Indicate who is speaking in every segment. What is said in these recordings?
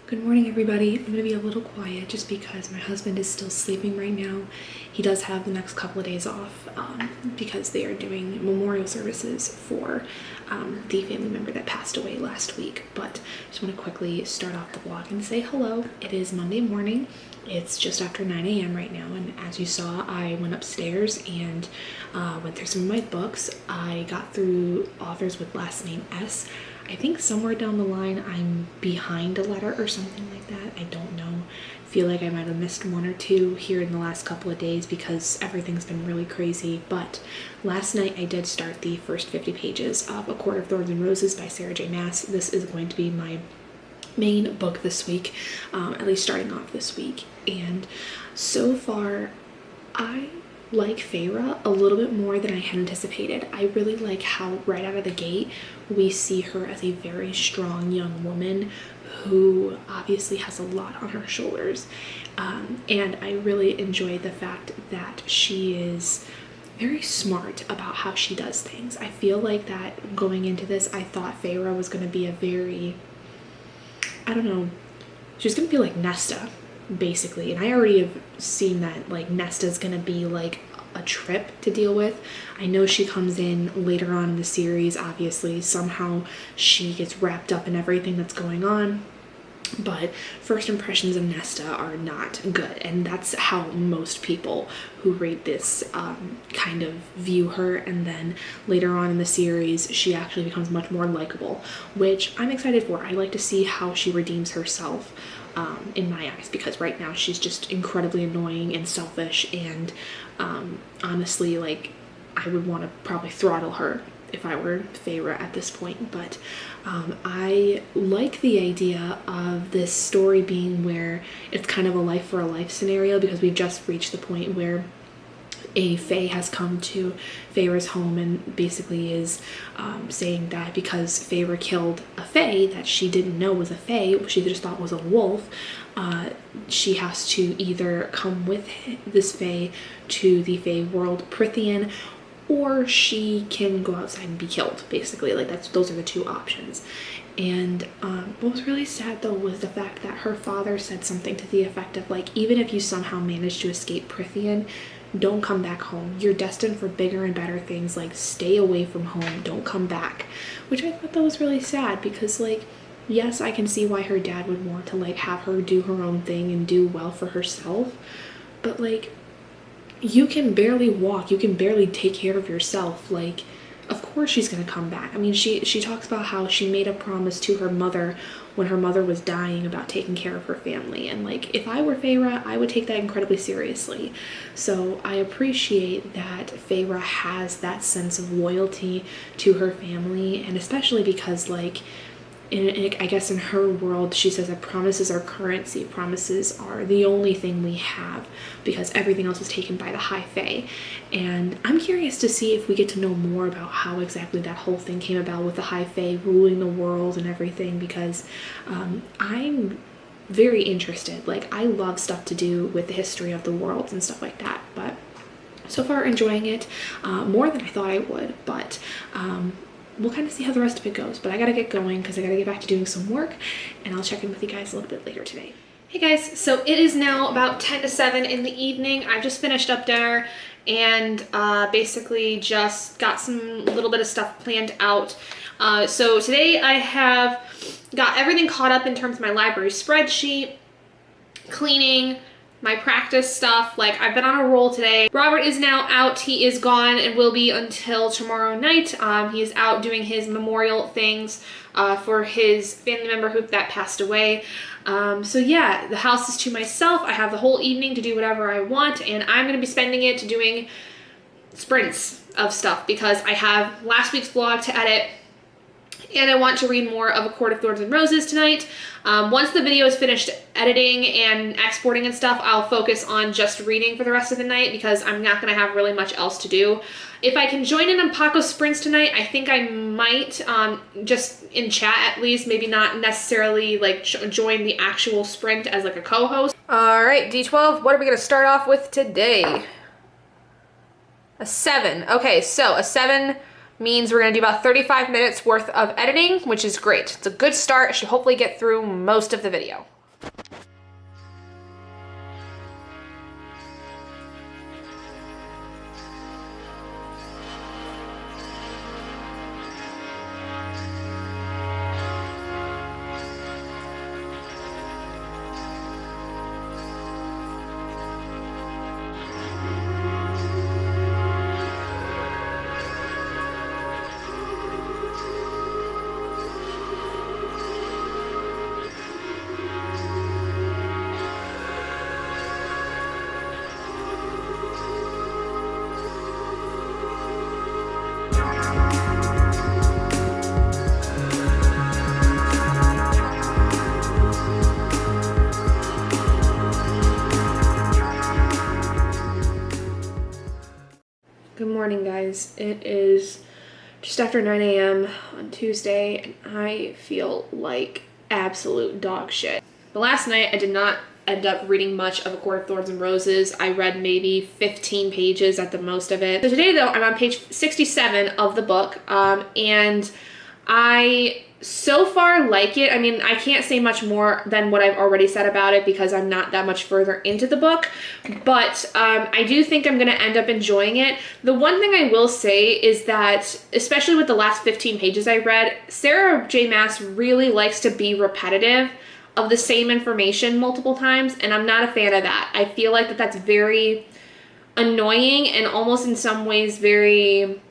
Speaker 1: Good morning, everybody. I'm going to be a little quiet just because my husband is still sleeping right now. He does have the next couple of days off because they are doing memorial services for the family member that passed away last week. But I just want to quickly start off the vlog and say hello. It is Monday morning. It's just after 9 a.m. right now, and as you saw, I went upstairs and went through some of my books. I got through authors with last name S. I think somewhere down the line I'm behind a letter or something like that. I don't know. I feel like I might have missed one or two here in the last couple of days because everything's been really crazy. But last night I did start the first 50 pages of A Court of Thorns and Roses by Sarah J. Maas. This is going to be my main book this week, at least starting off this week. And so far, I like Feyre a little bit more than I had anticipated. I really like how right out of the gate we see her as a very strong young woman who obviously has a lot on her shoulders, and I really enjoy the fact that she is very smart about how she does things. I feel like that going into this, I thought Feyre was going to be a very, I don't know, she was going to be like Nesta basically, and I already have seen that like Nesta's gonna be like a trip to deal with. I know she comes in later on in the series, obviously somehow she gets wrapped up in everything that's going on, but first impressions of Nesta are not good, and that's how most people who read this kind of view her. And then later on in the series she actually becomes much more likable, which I'm excited for. I like to see how she redeems herself in my eyes, because right now she's just incredibly annoying and selfish, and honestly, like, I would want to probably throttle her if I were Feyre at this point. But I like the idea of this story being where it's kind of a life for a life scenario, because we've just reached the point where a fae has come to Feyre's home and basically is saying that because Feyre killed a fae that she didn't know was a fae, she just thought was a wolf, she has to either come with this fae to the fae world Prythian, or she can go outside and be killed, basically. Like, those are the two options. And what was really sad though was the fact that her father said something to the effect of like, even if you somehow manage to escape Prythian, don't come back home. You're destined for bigger and better things. Like, stay away from home. Don't come back. Which I thought that was really sad, because like, yes, I can see why her dad would want to like have her do her own thing and do well for herself, but like, you can barely walk, you can barely take care of yourself. Like, of course she's gonna come back. I mean, she talks about how she made a promise to her mother when her mother was dying about taking care of her family, and like, if I were Feyre, I would take that incredibly seriously. So I appreciate that Feyre has that sense of loyalty to her family, and especially because like, I guess in her world, she says that promises are currency. Promises are the only thing we have because everything else was taken by the High Fae. And I'm curious to see if we get to know more about how exactly that whole thing came about with the High Fae ruling the world and everything, because I'm very interested. Like, I love stuff to do with the history of the worlds and stuff like that. But so far enjoying it more than I thought I would. But we'll kind of see how the rest of it goes, but I gotta get going because I gotta get back to doing some work, and I'll check in with you guys a little bit later today. Hey guys, so it is now about 10 to 7 in the evening. I've just finished up dinner and basically just got some little bit of stuff planned out. So today I have got everything caught up in terms of my library spreadsheet, cleaning, my practice stuff. Like, I've been on a roll today. Robert is now out. He is gone and will be until tomorrow night. He is out doing his memorial things for his family member that passed away. So yeah, the house is to myself. I have the whole evening to do whatever I want, and I'm going to be spending it doing sprints of stuff because I have last week's vlog to edit, and I want to read more of A Court of Thorns and Roses tonight. Once the video is finished editing and exporting and stuff, I'll focus on just reading for the rest of the night because I'm not going to have really much else to do. If I can join in on Paco's sprints tonight, I think I might, just in chat at least, maybe not necessarily like join the actual sprint as like a co-host. All right, D12, what are we going to start off with today? A 7. Okay, so a 7 means we're going to do about 35 minutes worth of editing, which is great. It's a good start. Should hopefully get through most of the video. Good morning, guys. It is just after 9 a.m. on Tuesday, and I feel like absolute dog shit. But last night, I did not end up reading much of A Court of Thorns and Roses. I read maybe 15 pages at the most of it. So today, though, I'm on page 67 of the book, and I so far like it. I mean, I can't say much more than what I've already said about it because I'm not that much further into the book, but I do think I'm going to end up enjoying it. The one thing I will say is that, especially with the last 15 pages I read, Sarah J. Maas really likes to be repetitive of the same information multiple times, and I'm not a fan of that. I feel like that's very annoying and almost in some ways very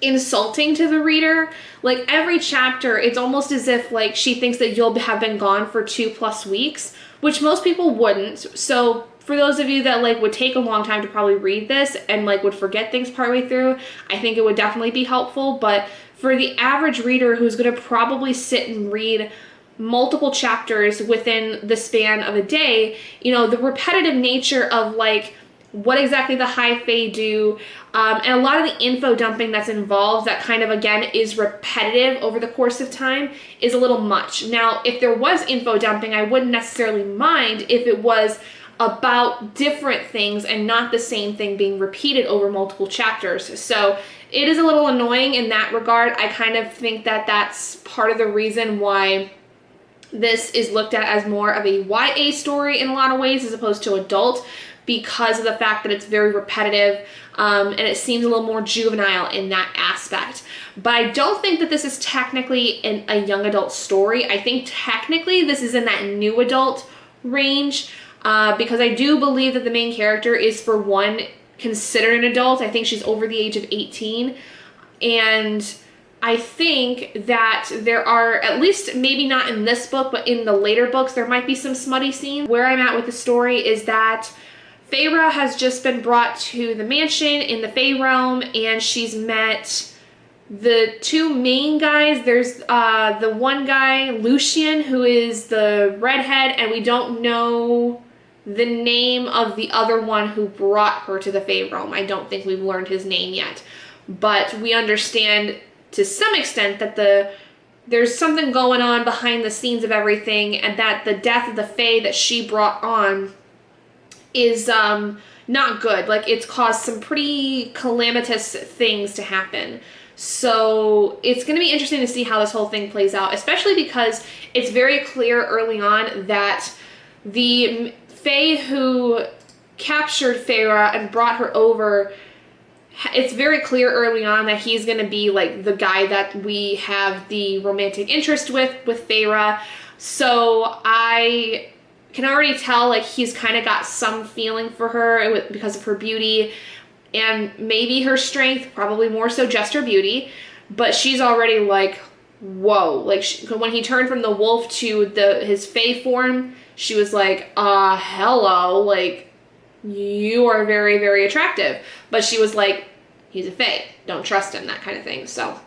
Speaker 1: insulting to the reader. Like, every chapter, it's almost as if like she thinks that you'll have been gone for 2+ weeks, which most people wouldn't. So for those of you that like would take a long time to probably read this and like would forget things partway through, I think it would definitely be helpful. But for the average reader who's going to probably sit and read multiple chapters within the span of a day, you know, the repetitive nature of like what exactly the High Fae do, and a lot of the info dumping that's involved that kind of, again, is repetitive over the course of time is a little much. Now, if there was info dumping, I wouldn't necessarily mind if it was about different things and not the same thing being repeated over multiple chapters. So it is a little annoying in that regard. I kind of think that that's part of the reason why this is looked at as more of a YA story in a lot of ways as opposed to adult, because of the fact that it's very repetitive, and it seems a little more juvenile in that aspect. But I don't think that this is technically a young adult story. I think technically this is in that new adult range, because I do believe that the main character is, for one, considered an adult. I think she's over the age of 18, and I think that there are, at least maybe not in this book, but in the later books, there might be some smutty scenes. Where I'm at with the story is that Feyre has just been brought to the mansion in the Fey realm, and she's met the two main guys, there's the one guy, Lucian, who is the redhead, and we don't know the name of the other one who brought her to the Fae realm. I don't think we've learned his name yet. But we understand to some extent that there's something going on behind the scenes of everything, and that the death of the Fae that she brought on is not good. Like, it's caused some pretty calamitous things to happen. So it's going to be interesting to see how this whole thing plays out, especially because it's very clear early on that the Fae who captured Feyre and brought her over, it's very clear early on that he's going to be like the guy that we have the romantic interest with Feyre. So I can already tell, like, he's kind of got some feeling for her because of her beauty and maybe her strength, probably more so just her beauty. But she's already like, whoa. Like, when he turned from the wolf to his Fae form, she was like, hello, like, you are very, very attractive. But she was like, he's a Fae, don't trust him, that kind of thing. So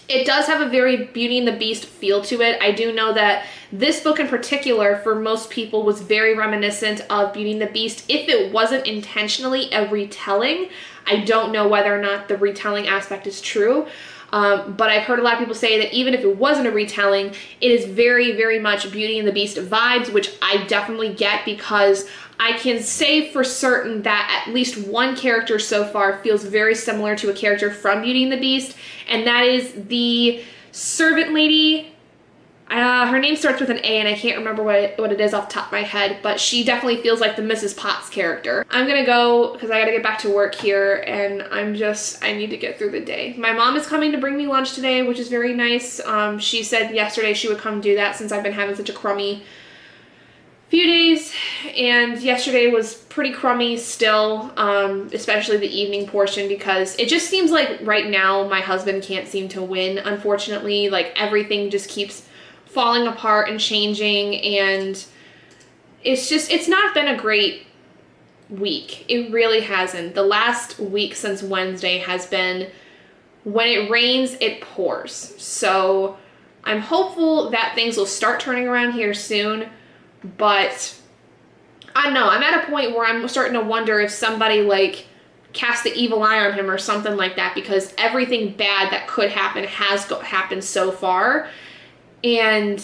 Speaker 1: it does have a very Beauty and the Beast feel to it. I do know that this book in particular, for most people, was very reminiscent of Beauty and the Beast. If it wasn't intentionally a retelling, I don't know whether or not the retelling aspect is true. But I've heard a lot of people say that even if it wasn't a retelling, it is very, very much Beauty and the Beast vibes, which I definitely get, because I can say for certain that at least one character so far feels very similar to a character from Beauty and the Beast, and that is the servant lady. Her name starts with an A, and I can't remember what it is off the top of my head, but she definitely feels like the Mrs. Potts character. I'm gonna go because I gotta get back to work here, and I need to get through the day. My mom is coming to bring me lunch today, which is very nice. She said yesterday she would come do that since I've been having such a crummy few days, and yesterday was pretty crummy still, especially the evening portion, because it just seems like right now my husband can't seem to win, unfortunately. Like, everything just keeps falling apart and changing, and it's not been a great week. It really hasn't. The last week since Wednesday has been, when it rains, it pours. So I'm hopeful that things will start turning around here soon, but I don't know. I'm at a point where I'm starting to wonder if somebody, like, cast the evil eye on him or something like that, because everything bad that could happen has happened so far. And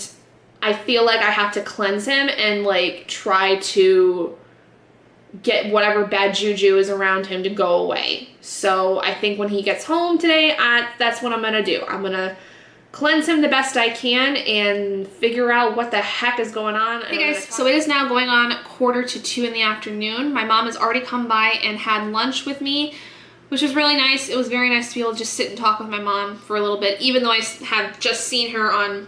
Speaker 1: I feel like I have to cleanse him and, like, try to get whatever bad juju is around him to go away. So I think when he gets home today, that's what I'm going to do. I'm going to cleanse him the best I can and figure out what the heck is going on. Hey guys, so it is now going on 1:45 in the afternoon. My mom has already come by and had lunch with me, which was really nice. It was very nice to be able to just sit and talk with my mom for a little bit. Even though I have just seen her on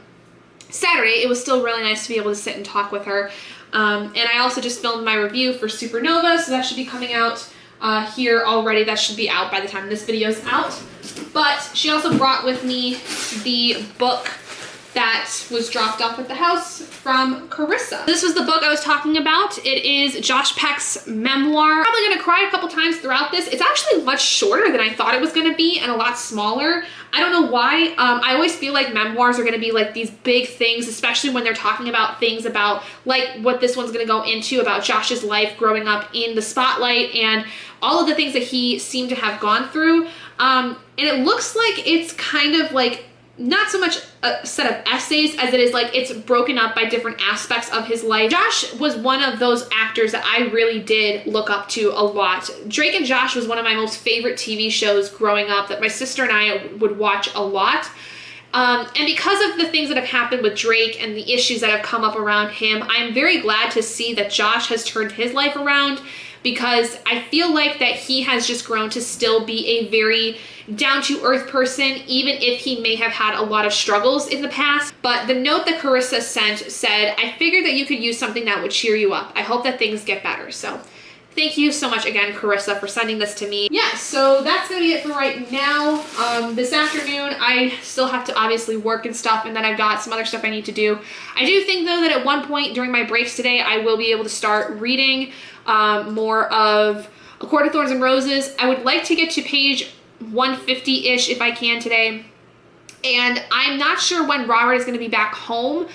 Speaker 1: Saturday, it was still really nice to be able to sit and talk with her. And I also just filmed my review for Supernova, so that should be coming out here already. That should be out by the time this video is out. But she also brought with me the book that was dropped off at the house from Carissa. This was the book I was talking about. It is Josh Peck's memoir. I'm probably gonna cry a couple times throughout this. It's actually much shorter than I thought it was gonna be and a lot smaller. I don't know why. I always feel like memoirs are gonna be like these big things, especially when they're talking about things about, like what this one's gonna go into, about Josh's life growing up in the spotlight and all of the things that he seemed to have gone through. And it looks like it's kind of like not so much a set of essays as it is like it's broken up by different aspects of his life. Josh was one of those actors that I really did look up to a lot. Drake and Josh was one of my most favorite TV shows growing up that my sister and I would watch a lot. And because of the things that have happened with Drake and the issues that have come up around him, I'm very glad to see that Josh has turned his life around, because I feel like that he has just grown to still be a very down-to-earth person, even if he may have had a lot of struggles in the past. But the note that Carissa sent said, "I figured that you could use something that would cheer you up. I hope that things get better." So thank you so much again, Carissa, for sending this to me. Yeah, so that's gonna be it for right now. This afternoon, I still have to obviously work and stuff, and then I've got some other stuff I need to do. I do think, though, that at one point during my breaks today, I will be able to start reading more of A Court of Thorns and Roses. I would like to get to page
Speaker 2: 150-ish if I can today. And I'm not sure when Robert is going to be back home,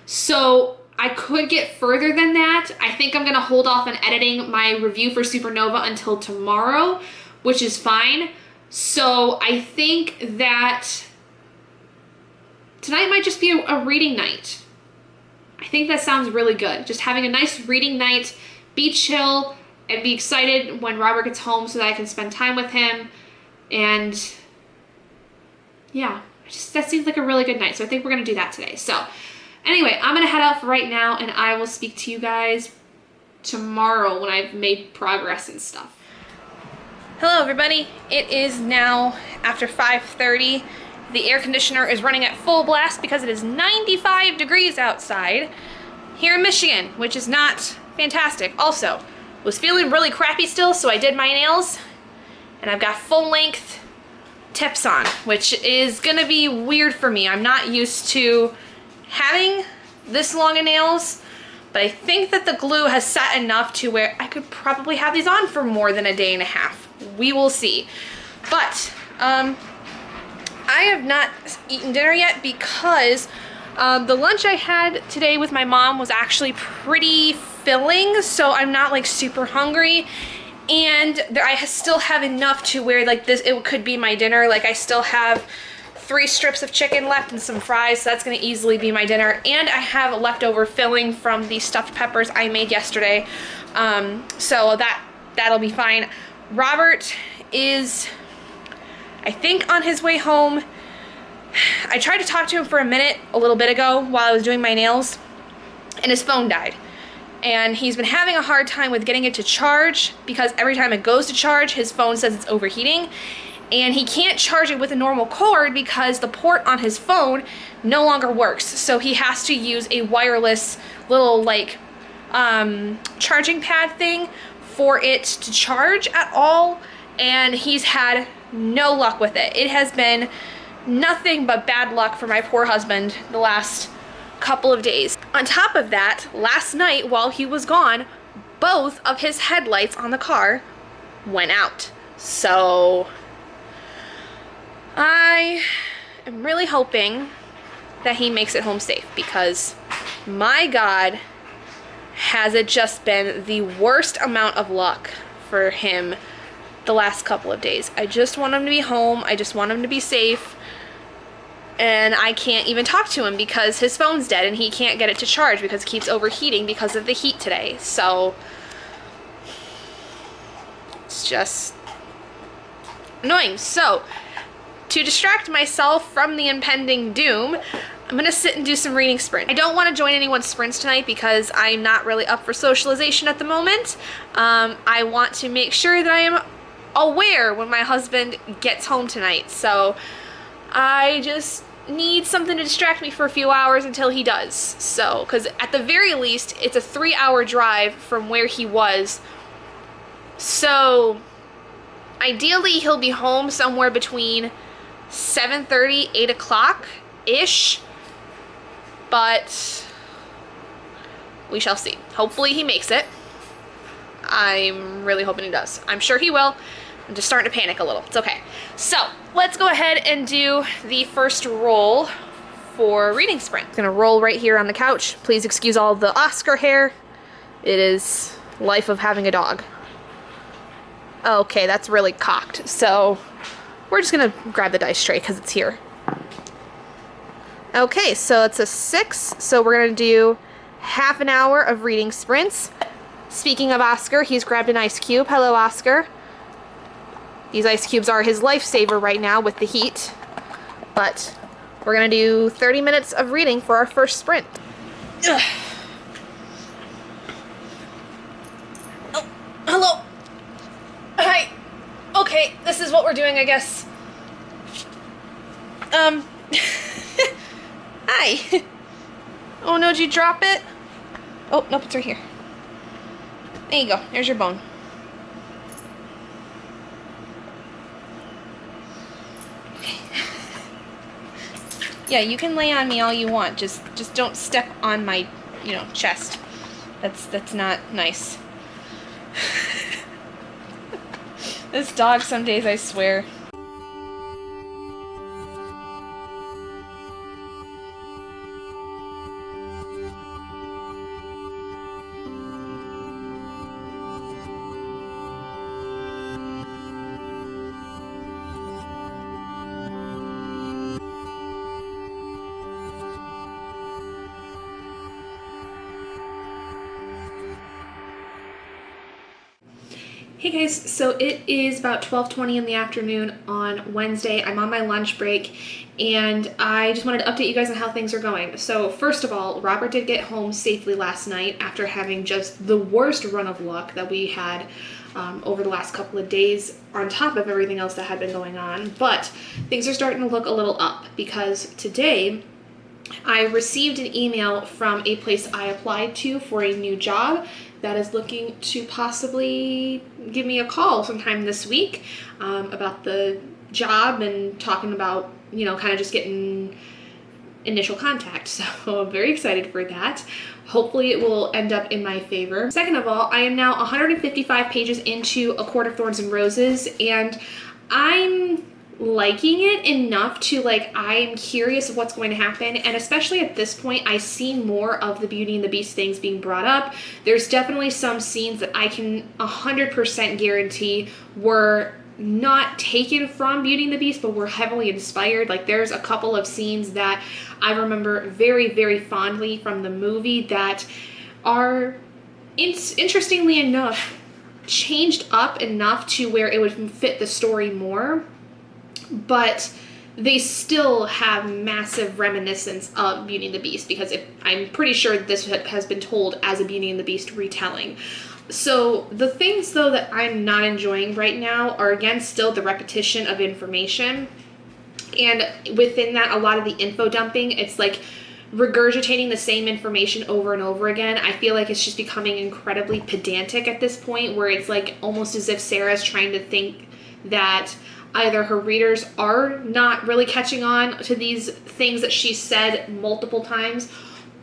Speaker 2: so I could get further than that. I think I'm going to hold off on editing my review for Supernova until tomorrow, which is fine. So I think that tonight might just be a reading night. I think that sounds really good. Just having a nice reading night, be chill, and be excited when Robert gets home so that I can spend time with him. And yeah, that seems like a really good night. So I think we're going to do that today. So anyway, I'm going to head out for right now, and I will speak to you guys tomorrow when I've made progress and stuff. Hello everybody. It is now after 5:30. The air conditioner is running at full blast because it is 95 degrees outside here in Michigan, which is not fantastic. Also, was feeling really crappy still, so I did my nails, and I've got full length tips on, which is gonna be weird for me. I'm not used to having this long of nails, but I think that the glue has set enough to where I could probably have these on for more than a day and a half. We will see. But I have not eaten dinner yet because the lunch I had today with my mom was actually pretty filling, so I'm not like super hungry. And I still have enough to where like this, it could be my dinner. Like I still have 3 strips of chicken left and some fries, so that's gonna easily be my dinner. And I have leftover filling from the stuffed peppers I made yesterday. So that'll be fine. Robert is, I think, on his way home. I tried to talk to him for a minute a little bit ago while I was doing my nails, and his phone died. And he's been having a hard time with getting it to charge because every time it goes to charge, his phone says it's overheating. And he can't charge it with a normal cord because the port on his phone no longer works. So he has to use a wireless little like charging pad thing for it to charge at all. And he's had no luck with it. It has been nothing but bad luck for my poor husband the last couple of days. On top of that, last night while he was gone, both of his headlights on the car went out. So I am really hoping that he makes it home safe, because my God, has it just been the worst amount of luck for him the last couple of days. I just want him to be home. I just want him to be safe. And I can't even talk to him because his phone's dead and he can't get it to charge because it keeps overheating because of the heat today. So it's just annoying. So to distract myself from the impending doom, I'm gonna sit and do some reading sprints. I don't want to join anyone's sprints tonight because I'm not really up for socialization at the moment. I want to make sure that I am aware when my husband gets home tonight. So I just need something to distract me for a few hours until he does. So, because at the very least, it's a 3-hour drive from where he was. So ideally, he'll be home somewhere between 7:30, 8 o'clock-ish. But we shall see. Hopefully he makes it. I'm really hoping he does. I'm sure he will. I'm just starting to panic a little. It's okay. So let's go ahead and do the first roll for reading sprint. I'm gonna roll right here on the couch. Please excuse all the Oscar hair. It is life of having a dog. Okay, that's really cocked. So we're just gonna grab the dice tray because it's here. Okay, so it's a 6. So we're gonna do half an hour of reading sprints. Speaking of Oscar, he's grabbed an ice cube. Hello, Oscar. These ice cubes are his lifesaver right now with the heat. But we're gonna do 30 minutes of reading for our first sprint. Ugh. Oh, hello. Hi. Okay, this is what we're doing, I guess. Hi. Oh no, did you drop it? Oh, nope, it's right here. There you go. There's your bone. Okay. Yeah, you can lay on me all you want. Just don't step on my, chest. That's not nice. This dog, some days, I swear.
Speaker 1: Hey guys, so it is about 12:20 in the afternoon on Wednesday. I'm on my lunch break and I just wanted to update you guys on how things are going. So first of all, Robert did get home safely last night after having just the worst run of luck that we had over the last couple of days on top of everything else that had been going on. But things are starting to look a little up because today I received an email from a place I applied to for a new job that is looking to possibly give me a call sometime this week about the job and talking about, you know, kind of just getting initial contact. So I'm very excited for that. Hopefully it will end up in my favor. Second of all, I am now 155 pages into A Court of Thorns and Roses, and I'm liking it enough to, like, I'm curious of what's going to happen, and especially at this point I see more of the Beauty and the Beast things being brought up. There's definitely some scenes that I can 100% guarantee were not taken from Beauty and the Beast, but were heavily inspired. Like, there's a couple of scenes that I remember very, very fondly from the movie that are, interestingly enough, changed up enough to where it would fit the story more, but they still have massive reminiscence of Beauty and the Beast, because I'm pretty sure this has been told as a Beauty and the Beast retelling. So the things, though, that I'm not enjoying right now are, again, still the repetition of information. And within that, a lot of the info dumping, it's like regurgitating the same information over and over again. I feel like it's just becoming incredibly pedantic at this point, where it's like almost as if Sarah's trying to think that either her readers are not really catching on to these things that she said multiple times,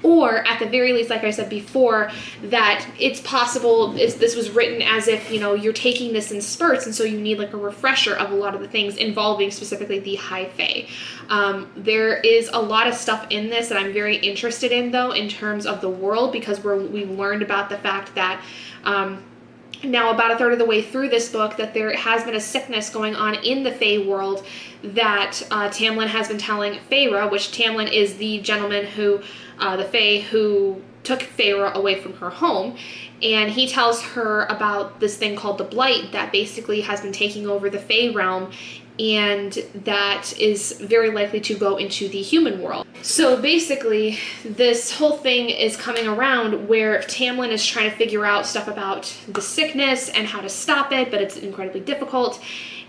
Speaker 1: or at the very least, like I said before, that it's possible this was written as if, you know, you're taking this in spurts, and so you need like a refresher of a lot of the things involving specifically the High Fae. There is a lot of stuff in this that I'm very interested in, though, in terms of the world, because we've learned about the fact that now about a third of the way through this book that there has been a sickness going on in the Fae world that Tamlin has been telling Feyre, which Tamlin is the gentleman who, the Fae who took Feyre away from her home, and he tells her about this thing called the Blight that basically has been taking over the Fae realm, and that is very likely to go into the human world. So basically, this whole thing is coming around where Tamlin is trying to figure out stuff about the sickness and how to stop it, but it's incredibly difficult.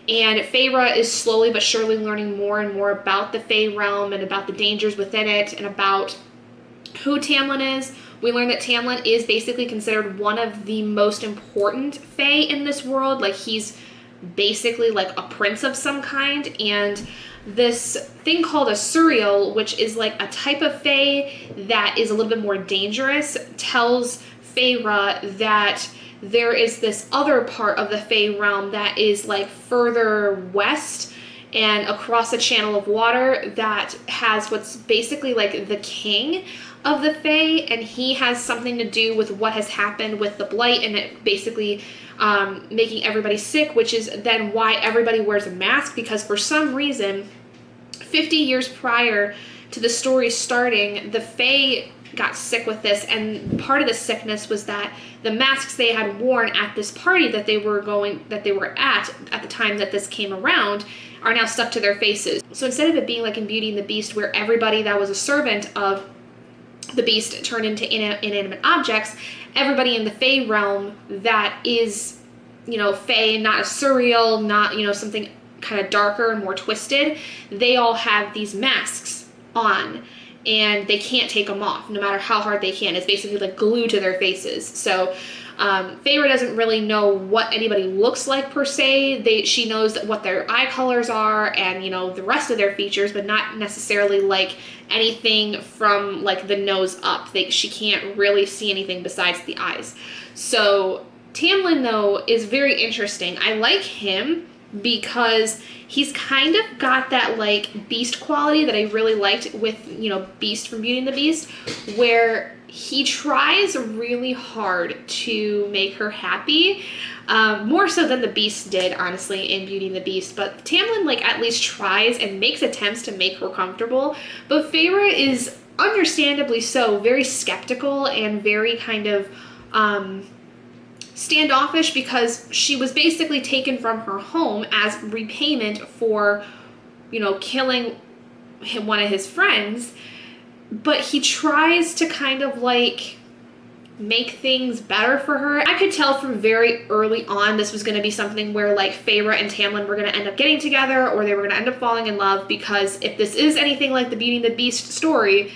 Speaker 1: And Feyre is slowly but surely learning more and more about the Fae realm and about the dangers within it and about who Tamlin is. We learn that Tamlin is basically considered one of the most important Fae in this world. Like, he's basically like a prince of some kind, and this thing called a Suriel, which is like a type of Fae that is a little bit more dangerous, tells Feyre that there is this other part of the Fae realm that is like further west and across a channel of water that has what's basically like the king of the Fae, and he has something to do with what has happened with the Blight, and it basically making everybody sick, which is then why everybody wears a mask, because for some reason 50 years prior to the story starting, the Fae got sick with this, and part of the sickness was that the masks they had worn at this party that they were at the time that this came around are now stuck to their faces. So instead of it being like in Beauty and the Beast, where everybody that was a servant of the Beast turned into inanimate objects, everybody in the Fae realm that is, you know, Fae, not a Suriel, not, you know, something kind of darker and more twisted, they all have these masks on, and they can't take them off no matter how hard they can. It's basically like glued to their faces. So Feyre doesn't really know what anybody looks like per se. She knows what their eye colors are and, you know, the rest of their features, but not necessarily like anything from like the nose up. She can't really see anything besides the eyes. So Tamlin, though, is very interesting. I like him because he's kind of got that like Beast quality that I really liked with, you know, Beast from Beauty and the Beast, where he tries really hard to make her happy, more so than the Beast did, honestly, in Beauty and the Beast. But Tamlin, like, at least tries and makes attempts to make her comfortable. But Feyre is, understandably so, very skeptical and very kind of
Speaker 2: standoffish because she was basically taken from her home as repayment for, you know, killing one of his friends. But he tries to kind of like make things better for her. I could tell from very early on this was going to be something where like Feyre and Tamlin were going to end up getting together, or they were going to end up falling in love, because if this is anything like the Beauty and the Beast story,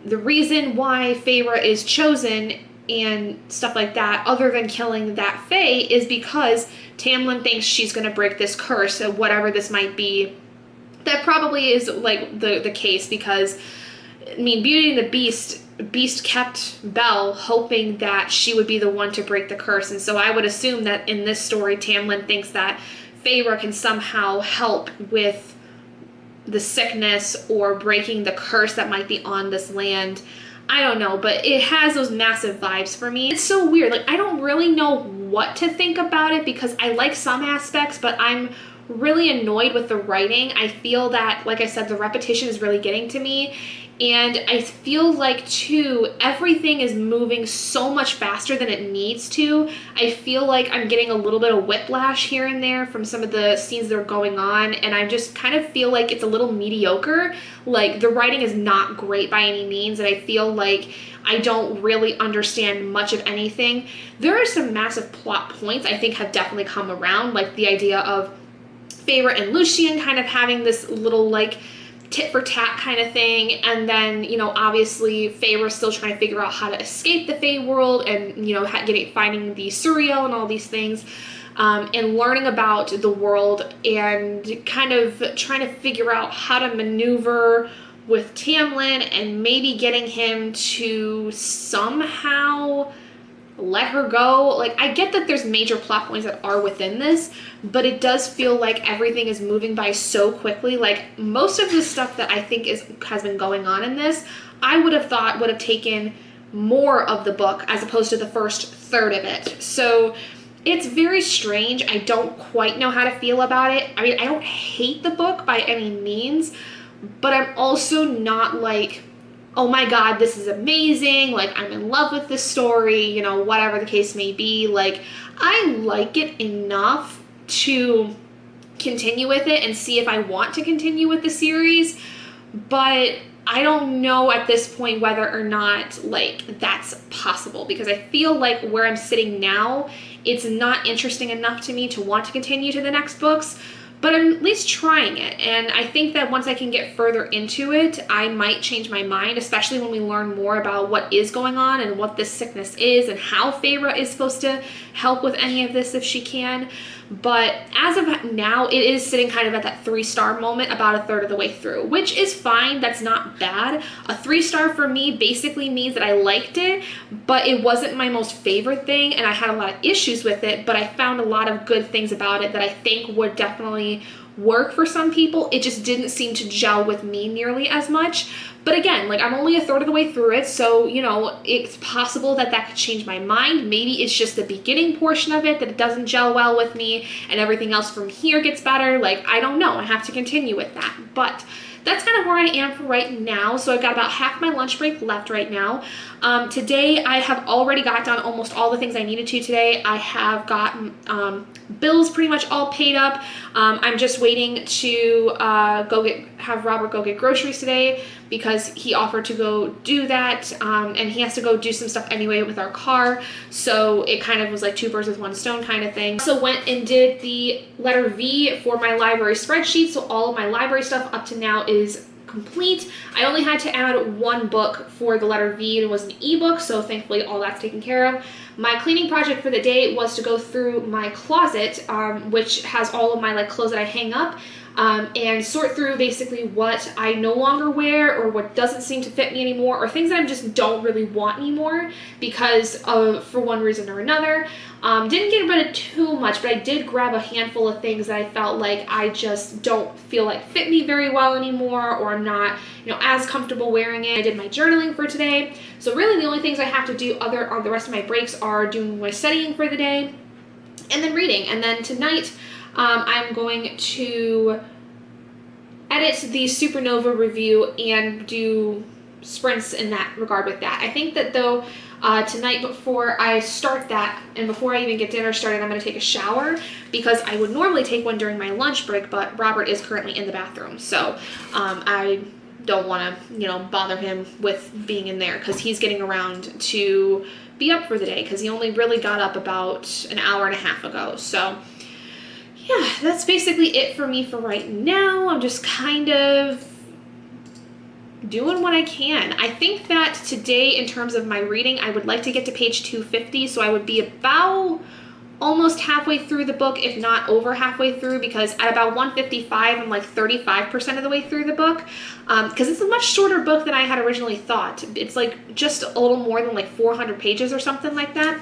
Speaker 2: the reason why Feyre is chosen and stuff like that, other than killing that Fae, is because Tamlin thinks she's going to break this curse, so whatever this might be. That probably is like the case, because I mean, Beauty and the Beast kept Belle hoping that she would be the one to break the curse, and so I would assume that in this story Tamlin thinks that Feyre can somehow help with the sickness or breaking the curse that might be on this land. I don't know, but it has those massive vibes for me. It's so weird. Like, I don't really know what to think about it, because I like some aspects, but I'm really annoyed with the writing. I feel that, like I said, the repetition is really getting to me. And I feel like, too, everything is moving so much faster than it needs to. I feel like I'm getting a little bit of whiplash here and there from some of the scenes that are going on, and I just kind of feel like it's a little mediocre. Like, the writing is not great by any means, and I feel like I don't really understand much of anything. There are some massive plot points I think have definitely come around, like the idea of Feyre and Lucien kind of having this little, like, tit for tat kind of thing, and then, you know, obviously Feyre's still trying to figure out how to escape the Fey world, and, you know, finding the Suriel and all these things, and learning about the world, and kind of trying to figure out how to maneuver with Tamlin, and maybe getting him to somehow let her go. Like, I get that there's major plot points that are within this, but it does feel like everything is moving by so quickly. Like, most of the stuff that I think has been going on in this, I would have thought would have taken more of the book as opposed to the first third of it. So it's very strange. I don't quite know how to feel about it. I mean, I don't hate the book by any means, but I'm also not like, oh my god, this is amazing, like, I'm in love with this story, you know, whatever the case may be. Like, I like it enough to continue with it and see if I want to continue with the series, but I don't know at this point whether or not, like, that's possible, because I feel like where I'm sitting now, it's not interesting enough to me to want to continue to the next books. But I'm at least trying it, and I think that once I can get further into it, I might change my mind, especially when we learn more about what is going on and what this sickness is and how Feyre is supposed to help with any of this if she can. But as of now, it is sitting kind of at that 3-star moment about a third of the way through, which is fine. That's not bad. A 3-star for me basically means that I liked it, but it wasn't my most favorite thing, and I had a lot of issues with it, but I found a lot of good things about it that I think would definitely work for some people. It just didn't seem to gel with me nearly as much. But again, like, I'm only a third of the way through it, so, you know, it's possible that that could change my mind. Maybe it's just the beginning portion of it that it doesn't gel well with me, and everything else from here gets better. Like, I don't know. I have to continue with that. But that's kind of where I am for right now. So I've got about half my lunch break left right now. Today, I have already got done almost all the things I needed to today. I have gotten bills pretty much all paid up. I'm just waiting to have Robert go get groceries today, because he offered to go do that, and he has to go do some stuff anyway with our car, so it kind of was like 2 birds with 1 stone kind of thing. So went and did the letter V for my library spreadsheet, so all of my library stuff up to now is complete. I only had to add 1 book for the letter V, and it was an ebook, so thankfully all that's taken care of. My cleaning project for the day was to go through my closet, which has all of my, like, clothes that I hang up, and sort through basically what I no longer wear, or what doesn't seem to fit me anymore, or things that I just don't really want anymore because of, for one reason or another. Didn't get rid of too much, but I did grab a handful of things that I felt like I just don't feel like fit me very well anymore, or I'm not, you know, as comfortable wearing it. I did my journaling for today. So really the only things I have to do other on the rest of my breaks are doing my studying for the day and then reading. And then tonight, I'm going to edit the Supernova review and do sprints in that regard with that. I think that though tonight before I start that, and before I even get dinner started, I'm going to take a shower, because I would normally take one during my lunch break, but Robert is currently in the bathroom, so I don't want to, you know, bother him with being in there, because he's getting around to be up for the day, because he only really got up about an hour and a half ago. So yeah, that's basically it for me for right now. I'm just kind of doing what I can. I think that today, in terms of my reading, I would like to get to page 250, so I would be about almost halfway through the book, if not over halfway through, because at about 155, I'm like 35% of the way through the book, because it's a much shorter book than I had originally thought. It's like just a little more than like 400 pages or something like that,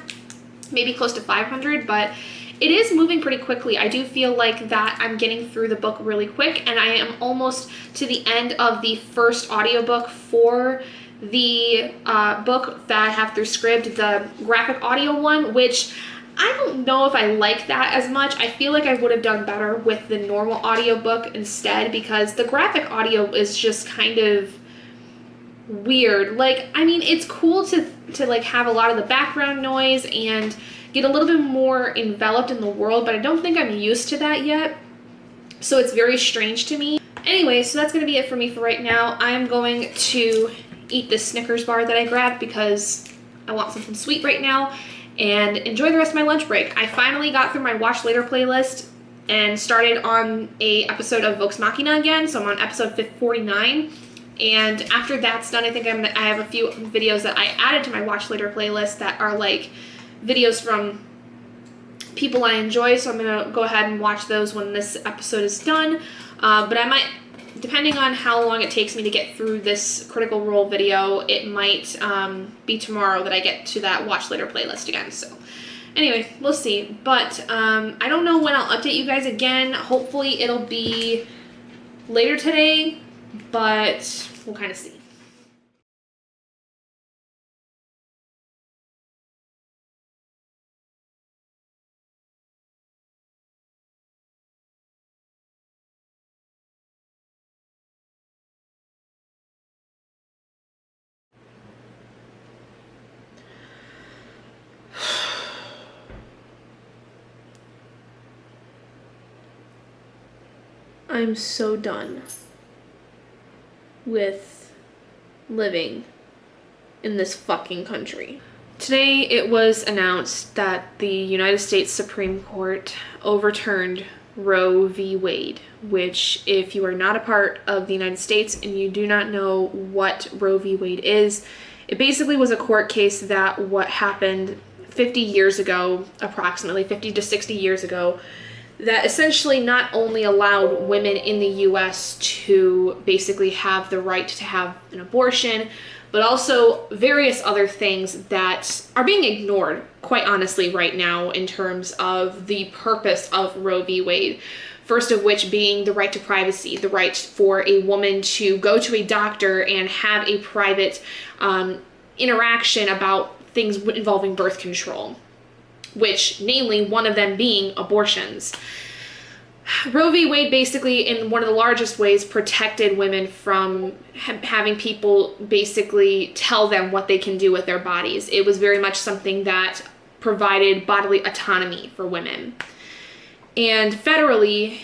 Speaker 2: maybe close to 500, but it is moving pretty quickly. I do feel like that I'm getting through the book really quick, and I am almost to the end of the first audiobook for the book that I have through Scribd, the graphic audio one, which I don't know if I like that as much. I feel like I would have done better with the normal audiobook instead, because the graphic audio is just kind of weird. Like, I mean, it's cool to like have a lot of the background noise and get a little bit more enveloped in the world, but I don't think I'm used to that yet. So it's very strange to me. Anyway, so that's going to be it for me for right now. I'm going to eat this Snickers bar that I grabbed because I want something sweet right now, and enjoy the rest of my lunch break. I finally got through my Watch Later playlist and started on a episode of Vox Machina again, so I'm on episode 49. And after that's done, I think I have a few videos that I added to my Watch Later playlist that are like videos from people I enjoy, so I'm gonna go ahead and watch those when this episode is done. But I might, depending on how long it takes me to get through this Critical Role video, it might be tomorrow that I get to that Watch Later playlist again. So anyway, we'll see. But I don't know when I'll update you guys again. Hopefully it'll be later today, but we'll kind of see. I'm so done with living in this fucking country. Today it was announced that the United States Supreme Court overturned Roe v. Wade, which, if you are not a part of the United States and you do not know what Roe v. Wade is, it basically was a court case that what happened 50 years ago, approximately 50 to 60 years ago, that essentially not only allowed women in the US to basically have the right to have an abortion, but also various other things that are being ignored, quite honestly, right now in terms of the purpose of Roe v. Wade. First of which being the right to privacy, the right for a woman to go to a doctor and have a private interaction about things involving birth control, which namely one of them being abortions. Roe v. Wade basically, in one of the largest ways, protected women from having people basically tell them what they can do with their bodies. It was very much something that provided bodily autonomy for women. And federally,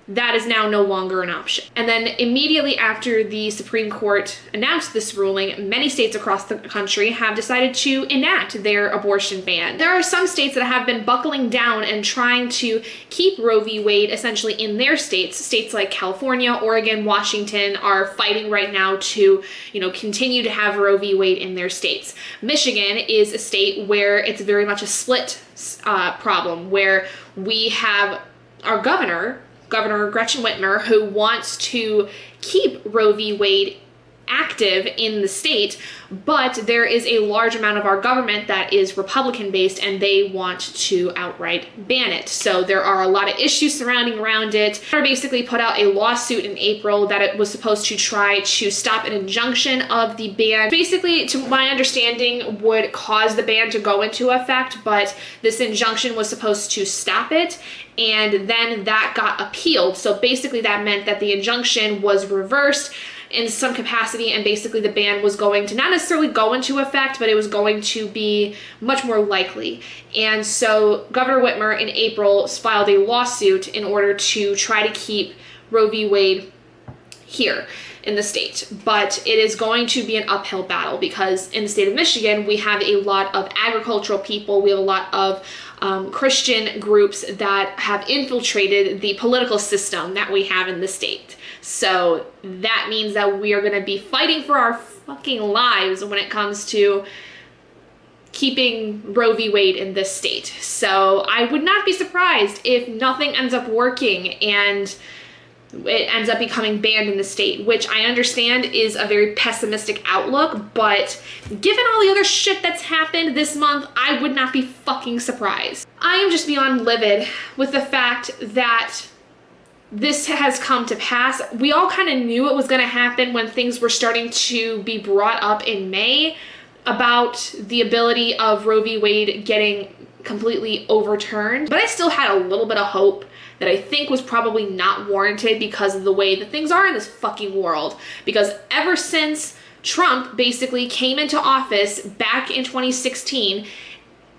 Speaker 2: that is now no longer an option. And then immediately after the Supreme Court announced this ruling, many states across the country have decided to enact their abortion ban. There are some states that have been buckling down and trying to keep Roe v. Wade essentially in their states. States like California, Oregon, Washington are fighting right now to, continue to have Roe v. Wade in their states. Michigan is a state where it's very much a split problem, where we have our Governor Gretchen Whitmer, who wants to keep Roe v. Wade active in the state, but there is a large amount of our government that is Republican based and they want to outright ban it. So there are a lot of issues surrounding around it. They basically put out a lawsuit in April that it was supposed to try to stop an injunction of the ban. Basically, to my understanding, would cause the ban to go into effect, but this injunction was supposed to stop it, and then that got appealed. So basically that meant that the injunction was reversed in some capacity, and basically the ban was going to not necessarily go into effect, but it was going to be much more likely. And so Governor Whitmer in April filed a lawsuit in order to try to keep Roe v. Wade here in the state. But it is going to be an uphill battle because in the state of Michigan, we have a lot of agricultural people, we have a lot of Christian groups that have infiltrated the political system that we have in the state. So that means that we are going to be fighting for our fucking lives when it comes to keeping Roe v. Wade in this state. So I would not be surprised if nothing ends up working and it ends up becoming banned in the state, which I understand is a very pessimistic outlook, but given all the other shit that's happened this month, I would not be fucking surprised. I am just beyond livid with the fact that this has come to pass. We all kind of knew it was going to happen when things were starting to be brought up in May about the ability of Roe v. Wade getting completely overturned, but I still had a little bit of hope that I think was probably not warranted because of the way that things are in this fucking world. Because ever since Trump basically came into office back in 2016,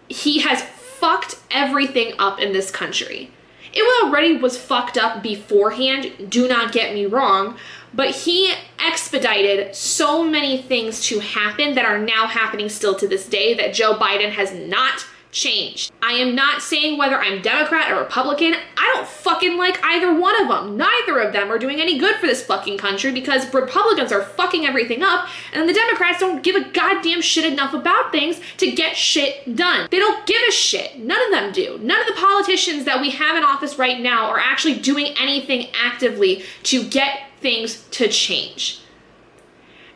Speaker 2: he has fucked everything up in this country. It already was fucked up beforehand, do not get me wrong, but he expedited so many things to happen that are now happening still to this day that Joe Biden has not changed. I am not saying whether I'm Democrat or Republican. I don't fucking like either one of them. Neither of them are doing any good for this fucking country because Republicans are fucking everything up and the Democrats don't give a goddamn shit enough about things to get shit done. They don't give a shit. None of them do. None of the politicians that we have in office right now are actually doing anything actively to get things to change.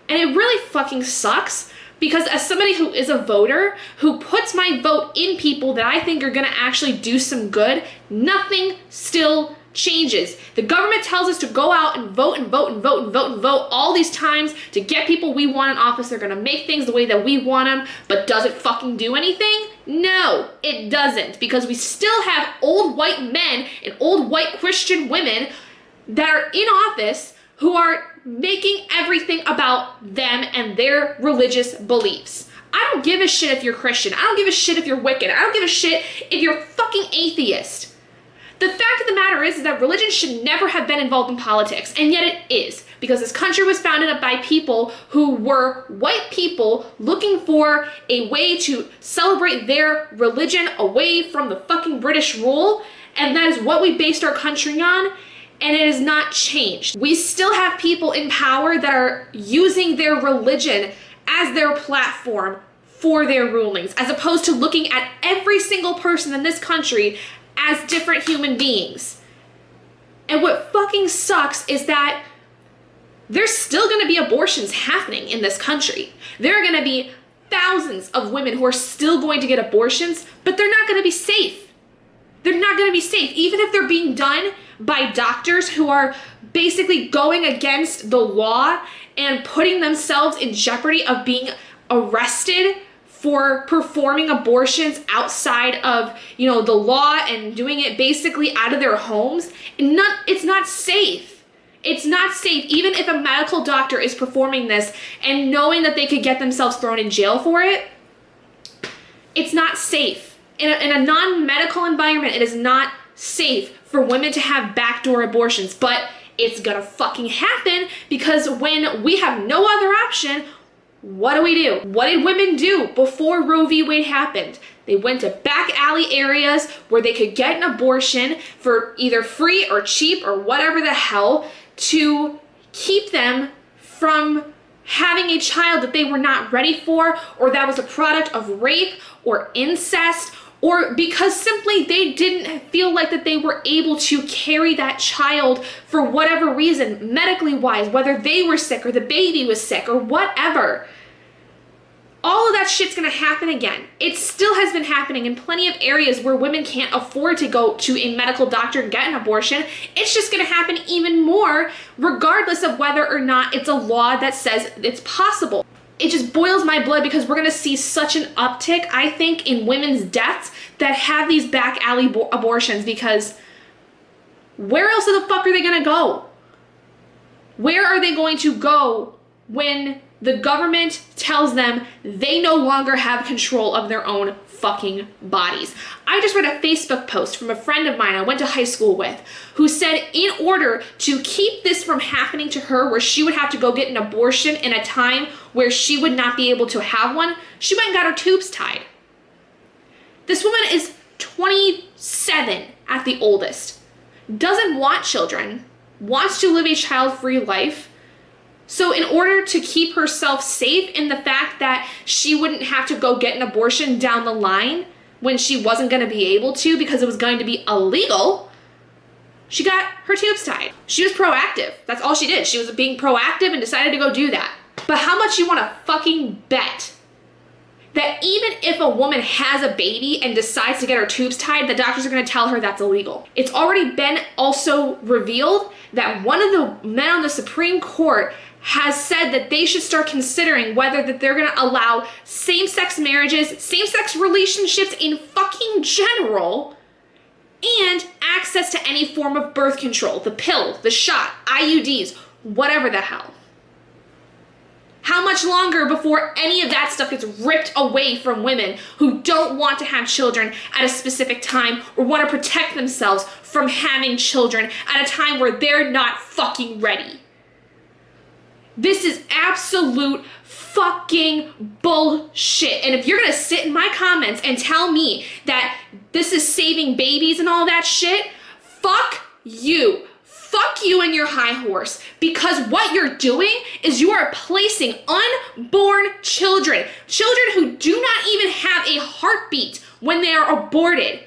Speaker 2: And it really fucking sucks because as somebody who is a voter, who puts my vote in people that I think are gonna actually do some good, nothing still changes. The government tells us to go out and vote and vote and vote and vote and vote all these times to get people we want in office. They're gonna make things the way that we want them, but does it fucking do anything? No, it doesn't, because we still have old white men and old white Christian women that are in office who are making everything about them and their religious beliefs. I don't give a shit if you're Christian. I don't give a shit if you're Wiccan. I don't give a shit if you're fucking atheist. The fact of the matter is that religion should never have been involved in politics, and yet it is, because this country was founded up by people who were white people looking for a way to celebrate their religion away from the fucking British rule, and that is what we based our country on. And it has not changed. We still have people in power that are using their religion as their platform for their rulings, as opposed to looking at every single person in this country as different human beings. And what fucking sucks is that there's still gonna be abortions happening in this country. There are gonna be thousands of women who are still going to get abortions, but they're not gonna be safe. They're not gonna be safe, even if they're being done by doctors who are basically going against the law and putting themselves in jeopardy of being arrested for performing abortions outside of, the law and doing it basically out of their homes. It's not safe. It's not safe, even if a medical doctor is performing this and knowing that they could get themselves thrown in jail for it. It's not safe. In a non-medical environment, it is not safe for women to have backdoor abortions, but it's gonna fucking happen because when we have no other option, what do? What did women do before Roe v. Wade happened? They went to back alley areas where they could get an abortion for either free or cheap or whatever the hell to keep them from having a child that they were not ready for, or that was a product of rape or incest, or because simply they didn't feel like that they were able to carry that child for whatever reason, medically wise, whether they were sick or the baby was sick or whatever. All of that shit's gonna happen again. It still has been happening in plenty of areas where women can't afford to go to a medical doctor and get an abortion. It's just gonna happen even more, regardless of whether or not it's a law that says it's possible. It just boils my blood because we're gonna see such an uptick, I think, in women's deaths that have these back alley abortions, because where else the fuck are they gonna go? Where are they going to go when the government tells them they no longer have control of their own fucking bodies? I just read a Facebook post from a friend of mine I went to high school with who said in order to keep this from happening to her, where she would have to go get an abortion in a time where she would not be able to have one, she went and got her tubes tied. This woman is 27 at the oldest, doesn't want children, wants to live a child-free life. So in order to keep herself safe in the fact that she wouldn't have to go get an abortion down the line when she wasn't going to be able to because it was going to be illegal, she got her tubes tied. She was proactive. That's all she did. She was being proactive and decided to go do that. But how much you want to fucking bet that even if a woman has a baby and decides to get her tubes tied, the doctors are going to tell her that's illegal? It's already been also revealed that one of the men on the Supreme Court has said that they should start considering whether that they're going to allow same-sex marriages, same-sex relationships in fucking general, and access to any form of birth control, the pill, the shot, IUDs, whatever the hell. How much longer before any of that stuff gets ripped away from women who don't want to have children at a specific time or want to protect themselves from having children at a time where they're not fucking ready? This is absolute fucking bullshit. And if you're gonna sit in my comments and tell me that this is saving babies and all that shit, fuck you. Fuck you and your high horse, because what you're doing is you are placing unborn children, children who do not even have a heartbeat when they are aborted.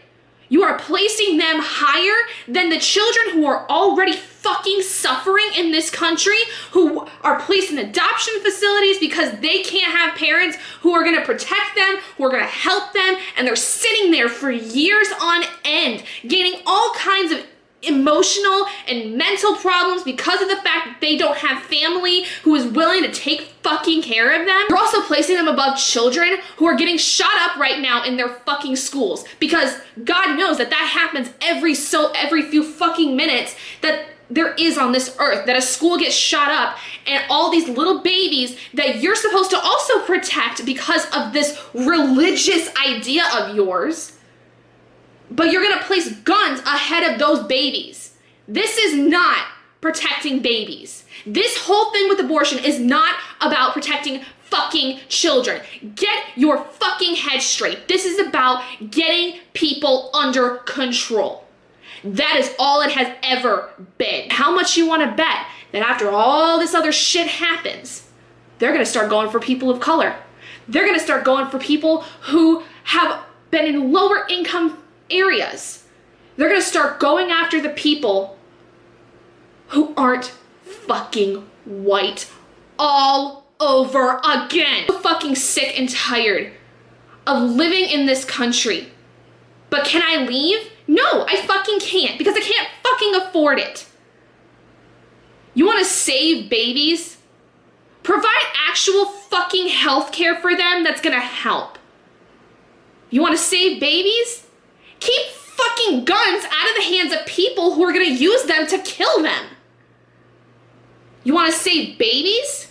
Speaker 2: You are placing them higher than the children who are already fucking suffering in this country, who are placed in adoption facilities because they can't have parents who are going to protect them, who are going to help them, and they're sitting there for years on end, gaining all kinds of emotional and mental problems because of the fact that they don't have family who is willing to take fucking care of them. You're also placing them above children who are getting shot up right now in their fucking schools, because God knows that that happens every few fucking minutes that there is on this earth, that a school gets shot up and all these little babies that you're supposed to also protect because of this religious idea of yours, but you're gonna place guns ahead of those babies. This is not protecting babies. This whole thing with abortion is not about protecting fucking children. Get your fucking head straight. This is about getting people under control. That is all it has ever been. How much you wanna bet that after all this other shit happens, they're gonna start going for people of color. They're gonna start going for people who have been in lower income areas. They're gonna start going after the people who aren't fucking white all over again. I'm fucking sick and tired of living in this country. But can I leave? No, I fucking can't, because I can't fucking afford it. You wanna save babies? Provide actual fucking health care for them that's gonna help. You wanna save babies? Keep fucking guns out of the hands of people who are gonna use them to kill them. You wanna save babies?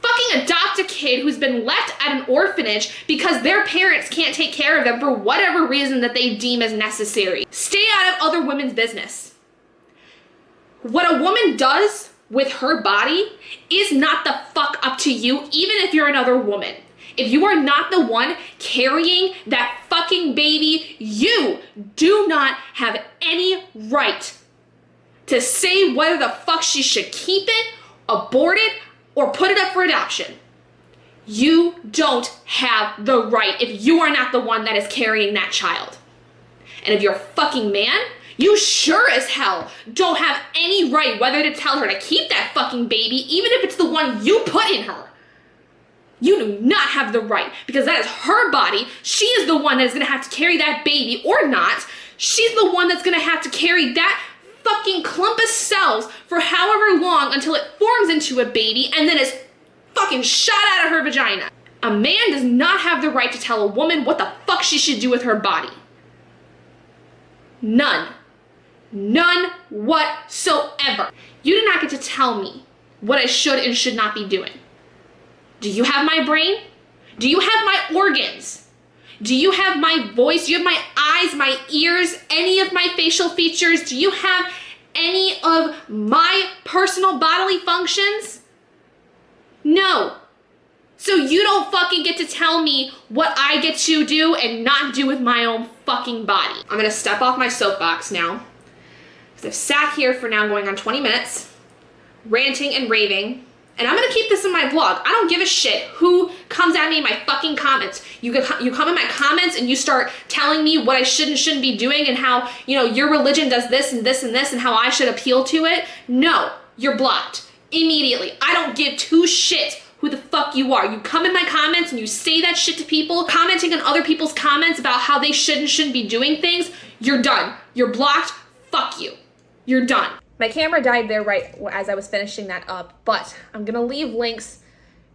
Speaker 2: Fucking adopt a kid who's been left at an orphanage because their parents can't take care of them for whatever reason that they deem as necessary. Stay out of other women's business. What a woman does with her body is not the fuck up to you, even if you're another woman. If you are not the one carrying that fucking baby, you do not have any right to say whether the fuck she should keep it, abort it, or put it up for adoption. You don't have the right if you are not the one that is carrying that child. And if you're a fucking man, you sure as hell don't have any right whether to tell her to keep that fucking baby, even if it's the one you put in her. You do not have the right, because that is her body. She is the one that is gonna have to carry that baby, or not. She's the one that's gonna have to carry that fucking clump of cells for however long until it forms into a baby and then is fucking shot out of her vagina. A man does not have the right to tell a woman what the fuck she should do with her body. None. None whatsoever. You did not get to tell me what I should and should not be doing. Do you have my brain? Do you have my organs? Do you have my voice? Do you have my eyes, my ears, any of my facial features? Do you have any of my personal bodily functions? No. So you don't fucking get to tell me what I get to do and not do with my own fucking body. I'm gonna step off my soapbox now, because I've sat here for now going on 20 minutes, ranting and raving, and I'm gonna keep this in my vlog. I don't give a shit who comes at me in my fucking comments. You come in my comments and you start telling me what I should and shouldn't be doing and how, you know, your religion does this and this and this and how I should appeal to it. No, you're blocked immediately. I don't give two shits who the fuck you are. You come in my comments and you say that shit to people, commenting on other people's comments about how they should and shouldn't be doing things. You're done. You're blocked. Fuck you. You're done. My camera died there right as I was finishing that up, but I'm gonna leave links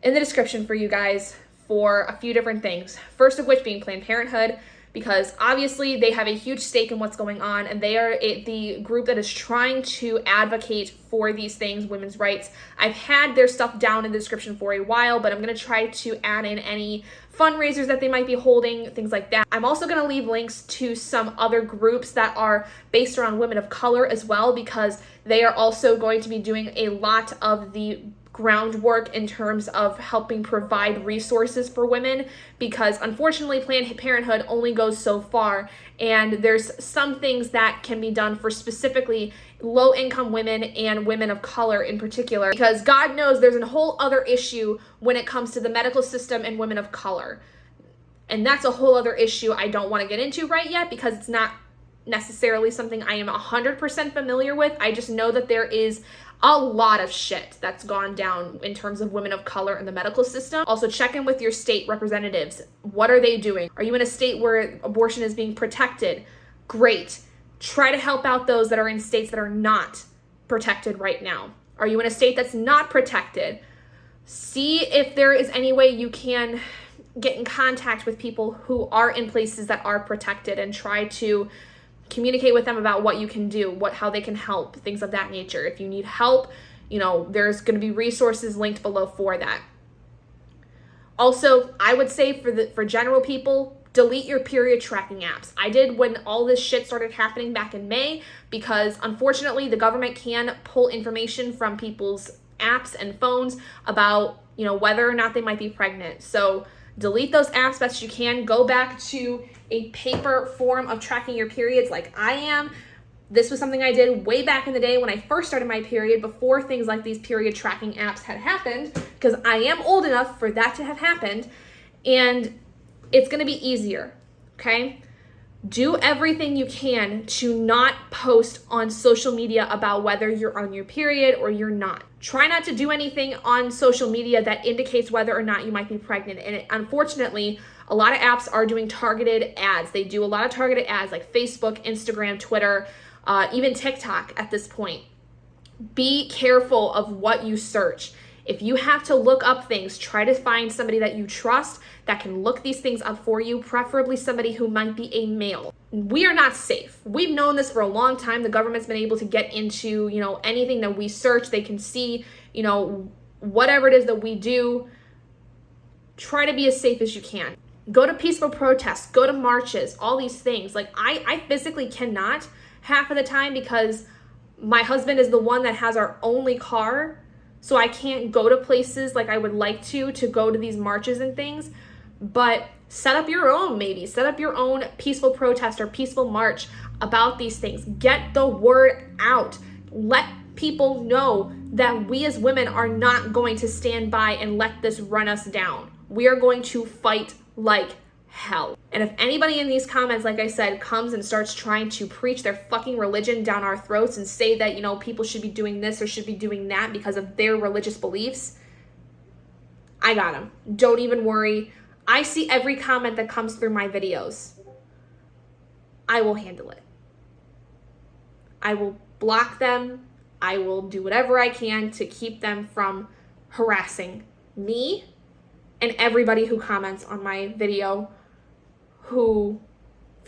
Speaker 2: in the description for you guys for a few different things. First of which being Planned Parenthood, because obviously they have a huge stake in what's going on, and they are the group that is trying to advocate for these things, women's rights. I've had their stuff down in the description for a while, but I'm going to try to add in any fundraisers that they might be holding, things like that. I'm also going to leave links to some other groups that are based around women of color as well, because they are also going to be doing a lot of the groundwork in terms of helping provide resources for women, because unfortunately Planned Parenthood only goes so far, and there's some things that can be done for specifically low-income women and women of color in particular, because God knows there's a whole other issue when it comes to the medical system and women of color, and that's a whole other issue I don't want to get into right yet, because it's not necessarily something I am 100% familiar with. I just know that there is a lot of shit that's gone down in terms of women of color in the medical system. Also, check in with your state representatives. What are they doing? Are you in a state where abortion is being protected? Great. Try to help out those that are in states that are not protected right now. Are you in a state that's not protected? See if there is any way you can get in contact with people who are in places that are protected and try to communicate with them about what you can do, how they can help, things of that nature. If you need help, you know, there's going to be resources linked below for that. Also, I would say for general people, delete your period tracking apps. I did when all this shit started happening back in May, because unfortunately the government can pull information from people's apps and phones about, you know, whether or not they might be pregnant. So delete those apps best you can. Go back to a paper form of tracking your periods like I am. This was something I did way back in the day when I first started my period, before things like these period tracking apps had happened, because I am old enough for that to have happened, and it's going to be easier, okay? Do everything you can to not post on social media about whether you're on your period or you're not. Try not to do anything on social media that indicates whether or not you might be pregnant. And unfortunately, a lot of apps are doing targeted ads. They do a lot of targeted ads like Facebook, Instagram, Twitter, even TikTok at this point. Be careful of what you search. If you have to look up things, try to find somebody that you trust that can look these things up for you, preferably somebody who might be a male. We are not safe. We've known this for a long time. The government's been able to get into, you know, anything that we search. They can see, you know, whatever it is that we do. Try to be as safe as you can. Go to peaceful protests, go to marches, all these things. Like I physically cannot half of the time, because my husband is the one that has our only car. So I can't go to places like I would like to go to these marches and things, but set up your own, maybe. Set up your own peaceful protest or peaceful march about these things. Get the word out. Let people know that we as women are not going to stand by and let this run us down. We are going to fight like hell. And if anybody in these comments, like I said, comes and starts trying to preach their fucking religion down our throats and say that, you know, people should be doing this or should be doing that because of their religious beliefs, I got them. Don't even worry. I see every comment that comes through my videos. I will handle it. I will block them. I will do whatever I can to keep them from harassing me and everybody who comments on my video who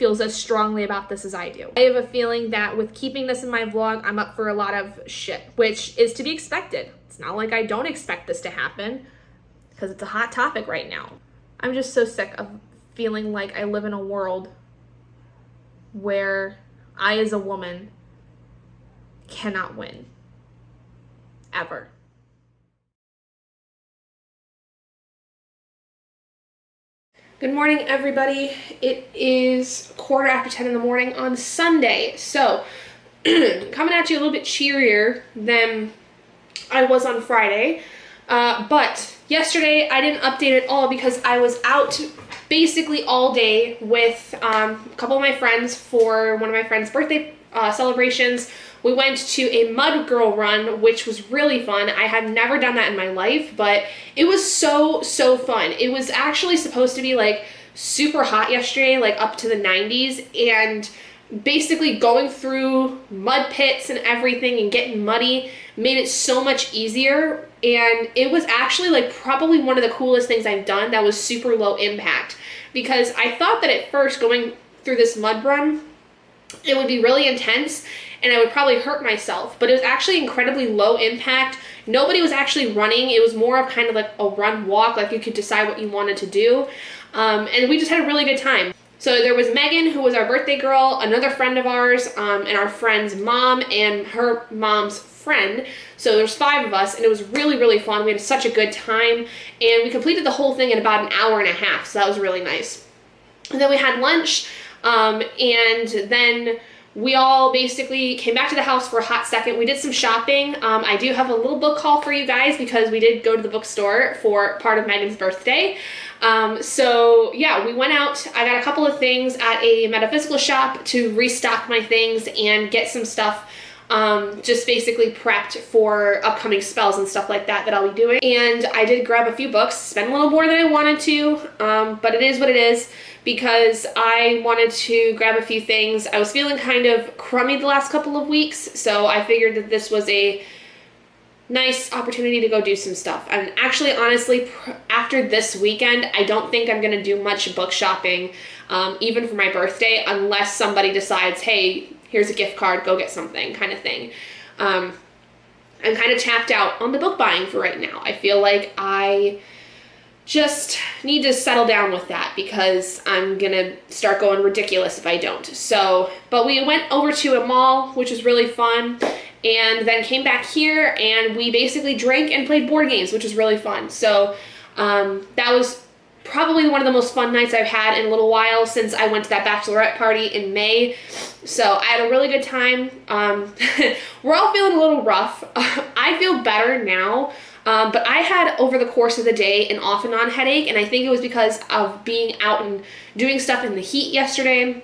Speaker 2: feels as strongly about this as I do. I have a feeling that with keeping this in my vlog, I'm up for a lot of shit, which is to be expected. It's not like I don't expect this to happen, because it's a hot topic right now. I'm just so sick of feeling like I live in a world where I, as a woman, cannot win. Ever. Good morning, everybody. It is 10:15 in the morning on Sunday. So, coming at you a little bit cheerier than I was on Friday. But yesterday I didn't update at all because I was out basically all day with a couple of my friends for one of my friend's birthday celebrations. We went to a mud girl run, which was really fun. I had never done that in my life, but it was so fun. It was actually supposed to be like super hot yesterday, like up to the 90s, and basically going through mud pits and everything and getting muddy made it so much easier. And it was actually like probably one of the coolest things I've done that was super low impact, because I thought that at first going through this mud run, it would be really intense and I would probably hurt myself, but it was actually incredibly low impact. Nobody was actually running. It was more of kind of like a run walk, like you could decide what you wanted to do. And we just had a really good time. So there was Megan, who was our birthday girl, another friend of ours, and our friend's mom and her mom's friend. So there's 5 of us, and it was really fun. We had such a good time, and we completed the whole thing in about an hour and a half, so that was really nice. And then we had lunch, and then we all basically came back to the house for a hot second. We did some shopping. I do have a little book haul for you guys because we did go to the bookstore for part of Megan's birthday. So yeah, we went out. I got a couple of things at a metaphysical shop to restock my things and get some stuff just basically prepped for upcoming spells and stuff like that I'll be doing. And I did grab a few books, spend a little more than I wanted to, but it is what it is, because I wanted to grab a few things. I was feeling kind of crummy the last couple of weeks, so I figured that this was a nice opportunity to go do some stuff. And actually, honestly, after this weekend, I don't think I'm going to do much book shopping, even for my birthday, unless somebody decides, hey, here's a gift card, go get something, kind of thing. I'm kind of tapped out on the book buying for right now. I feel like I just need to settle down with that because I'm gonna start going ridiculous if I don't. So, but we went over to a mall, which was really fun, and then came back here and we basically drank and played board games, which was really fun. So that was probably one of the most fun nights I've had in a little while since I went to that bachelorette party in May. So I had a really good time. We're all feeling a little rough. I feel better now. But I had, over the course of the day, an off and on headache, and I think it was because of being out and doing stuff in the heat yesterday,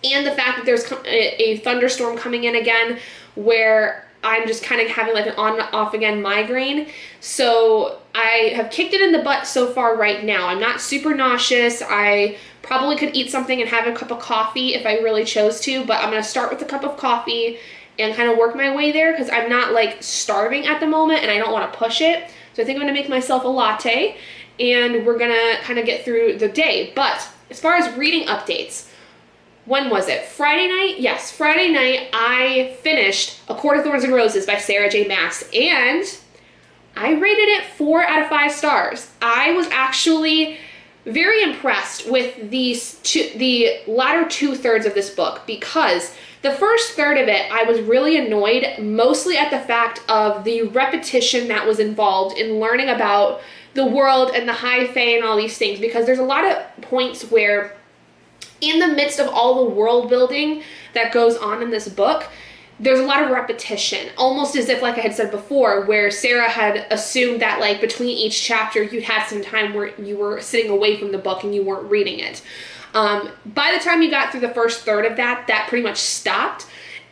Speaker 2: and the fact that there's a thunderstorm coming in again, where I'm just kind of having like an on and off again migraine. So I have kicked it in the butt so far right now. I'm not super nauseous. I probably could eat something and have a cup of coffee if I really chose to, but I'm going to start with a cup of coffee and kind of work my way there because I'm not like starving at the moment and I don't want to push it. So I think I'm going to make myself a latte and we're going to kind of get through the day. But as far as reading updates, when was it? Friday night? Yes, Friday night I finished A Court of Thorns and Roses by Sarah J. Maas, and I rated it 4 out of 5 stars. I was actually very impressed with the latter 2/3 of this book, because the first third of it, I was really annoyed, mostly at the fact of the repetition that was involved in learning about the world and the high fae and all these things, because there's a lot of points where, in the midst of all the world building that goes on in this book, there's a lot of repetition, almost as if, like I had said before, where Sarah had assumed that like between each chapter you'd had some time where you were sitting away from the book and you weren't reading it. By the time you got through the first third of that pretty much stopped,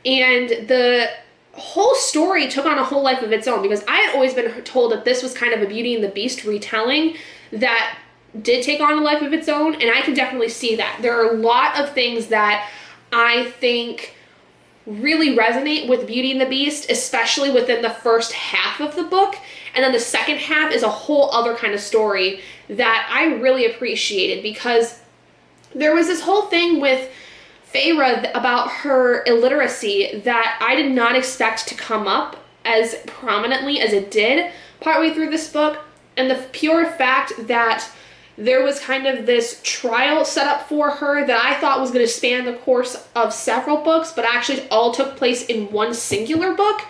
Speaker 2: and the whole story took on a whole life of its own, because I had always been told that this was kind of a Beauty and the Beast retelling that did take on a life of its own, and I can definitely see that. There are a lot of things that I think really resonate with Beauty and the Beast, especially within the first half of the book, and then the second half is a whole other kind of story that I really appreciated, because there was this whole thing with Feyre about her illiteracy that I did not expect to come up as prominently as it did partway through this book, and the pure fact that there was kind of this trial set up for her that I thought was going to span the course of several books, but actually all took place in one singular book,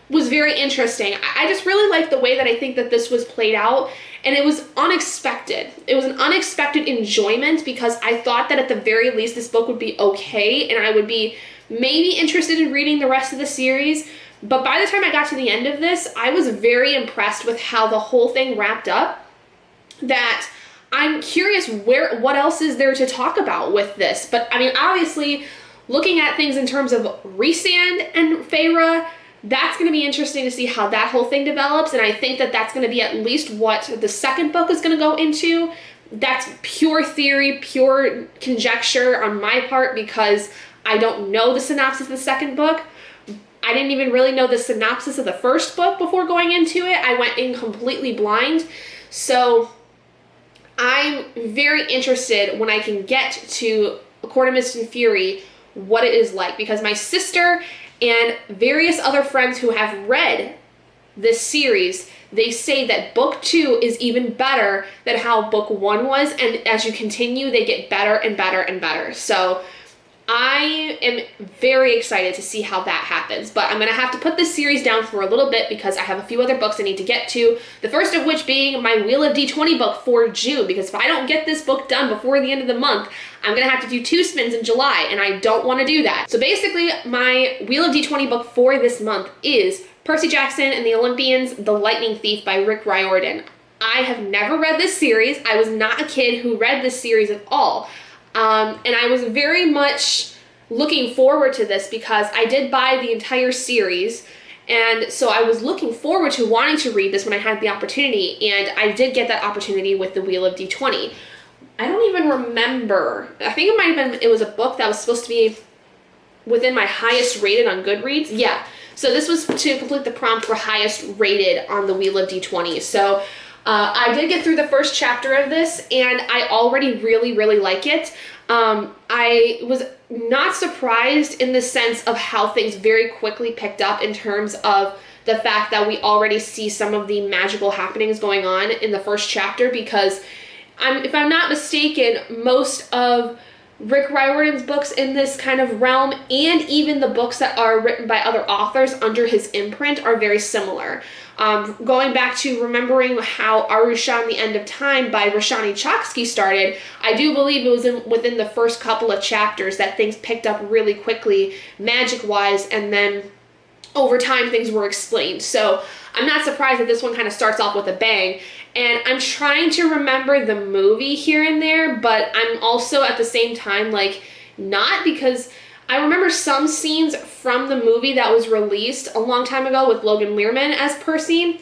Speaker 2: was very interesting. I just really liked the way that I think that this was played out, and it was unexpected. It was an unexpected enjoyment because I thought that at the very least this book would be okay, and I would be maybe interested in reading the rest of the series. But by the time I got to the end of this, I was very impressed with how the whole thing wrapped up, that I'm curious what else is there to talk about with this. But I mean, obviously, looking at things in terms of Rhysand and Feyre, that's going to be interesting to see how that whole thing develops, and I think that that's going to be at least what the second book is going to go into. That's pure theory, pure conjecture on my part, because I don't know the synopsis of the second book. I didn't even really know the synopsis of the first book before going into it. I went in completely blind. So I'm very interested when I can get to A Court of Mist and Fury what it is like, because my sister and various other friends who have read this series, they say that book 2 is even better than how book 1 was, and as you continue, they get better and better and better. So I am very excited to see how that happens, but I'm going to have to put this series down for a little bit because I have a few other books I need to get to, the first of which being my Wheel of D20 book for June, because if I don't get this book done before the end of the month, I'm going to have to do 2 spins in July, and I don't want to do that. So basically, my Wheel of D20 book for this month is Percy Jackson and the Olympians, The Lightning Thief by Rick Riordan. I have never read this series. I was not a kid who read this series at all. And I was very much looking forward to this because I did buy the entire series, and so I was looking forward to wanting to read this when I had the opportunity, and I did get that opportunity with the Wheel of D20. I don't even remember. I think it might have been, it was a book that was supposed to be within my highest rated on Goodreads. Yeah, so this was to complete the prompt for highest rated on the Wheel of D20. So I did get through the first chapter of this, and I already really, really like it. I was not surprised in the sense of how things very quickly picked up in terms of the fact that we already see some of the magical happenings going on in the first chapter, because if I'm not mistaken, most of Rick Riordan's books in this kind of realm, and even the books that are written by other authors under his imprint, are very similar. Going back to remembering how Arushan, The End of Time by Roshani Chokshi started, I do believe it was within the first couple of chapters that things picked up really quickly, magic-wise, and then over time things were explained. So I'm not surprised that this one kind of starts off with a bang. And I'm trying to remember the movie here and there, but I'm also at the same time like not, because I remember some scenes from the movie that was released a long time ago with Logan Lerman as Percy.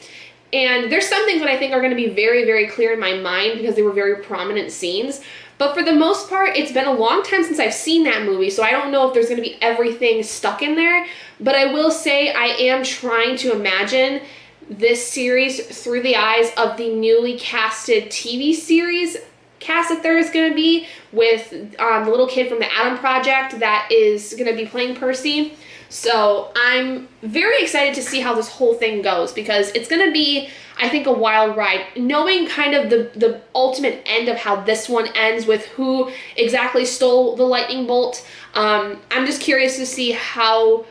Speaker 2: And there's some things that I think are going to be very, very clear in my mind because they were very prominent scenes. But for the most part, it's been a long time since I've seen that movie, so I don't know if there's going to be everything stuck in there. But I will say I am trying to imagine this series through the eyes of the newly casted TV series cast that there is going to be with the little kid from the Adam Project that is going to be playing Percy. So I'm very excited to see how this whole thing goes, because it's going to be, I think, a wild ride. Knowing kind of the ultimate end of how this one ends with who exactly stole the lightning bolt, I'm just curious to see how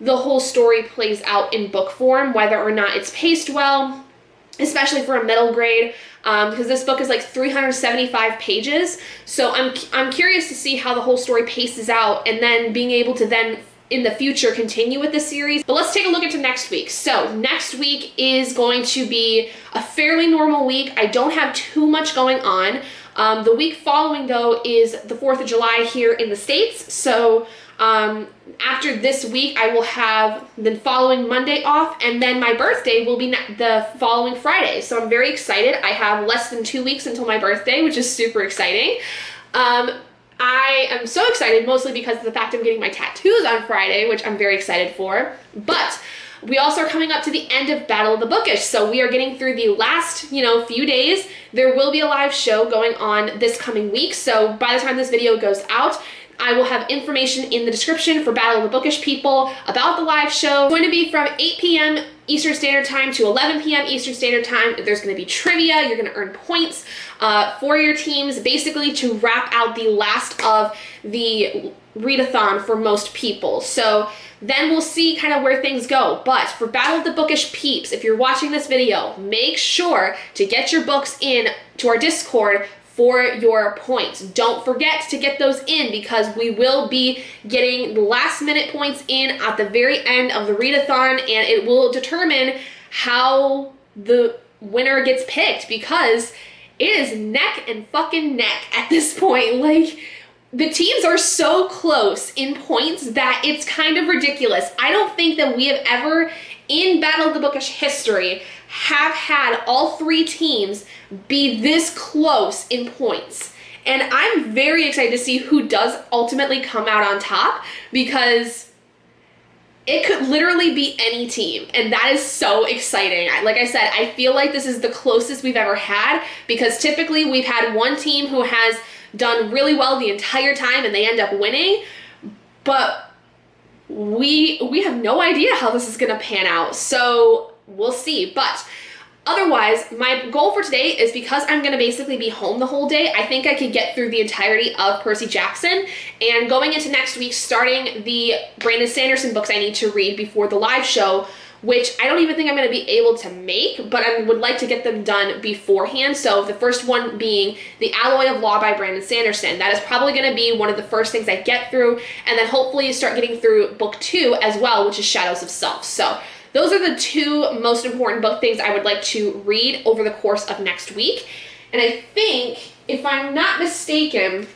Speaker 2: the whole story plays out in book form, whether or not it's paced well, especially for a middle grade, because this book is like 375 pages. So I'm curious to see how the whole story paces out, and then being able to then in the future continue with the series. But let's take a look into next week. So next week is going to be a fairly normal week. I don't have too much going on. The week following, though, is the 4th of July here in the States. So after this week, I will have the following Monday off, and then my birthday will be the following Friday. So I'm very excited. I have less than 2 weeks until my birthday, which is super exciting. I am so excited, mostly because of the fact I'm getting my tattoos on Friday, which I'm very excited for. But We also are coming up to the end of Battle of the Bookish, so we are getting through the last, few days. There will be a live show going on this coming week, so by the time this video goes out, I will have information in the description for Battle of the Bookish people about the live show. It's going to be from 8 p.m. Eastern Standard Time to 11 p.m. Eastern Standard Time. There's going to be trivia. You're going to earn points for your teams, basically to wrap out the last of the readathon for most people. So then we'll see kind of where things go. But for Battle of the Bookish peeps, if you're watching this video, make sure to get your books in to our Discord for your points. Don't forget to get those in, because we will be getting the last minute points in at the very end of the readathon, and it will determine how the winner gets picked, because it is neck and fucking neck at this point. Like, the teams are so close in points that it's kind of ridiculous. I don't think that we have ever, in Battle of the Bookish history, have had all three teams be this close in points. And I'm very excited to see who does ultimately come out on top, because it could literally be any team, and that is so exciting. Like I said, I feel like this is the closest we've ever had, because typically we've had one team who has done really well the entire time and they end up winning, but we have no idea how this is gonna pan out, so we'll see. But otherwise, my goal for today is, because I'm going to basically be home the whole day, I think I could get through the entirety of Percy Jackson, and going into next week, starting the Brandon Sanderson books I need to read before the live show, which I don't even think I'm going to be able to make, but I would like to get them done beforehand. So the first one being The Alloy of Law by Brandon Sanderson. That is probably going to be one of the first things I get through, and then hopefully start getting through book 2 as well, which is Shadows of Self. So those are the two most important book things I would like to read over the course of next week. And I think, if I'm not mistaken,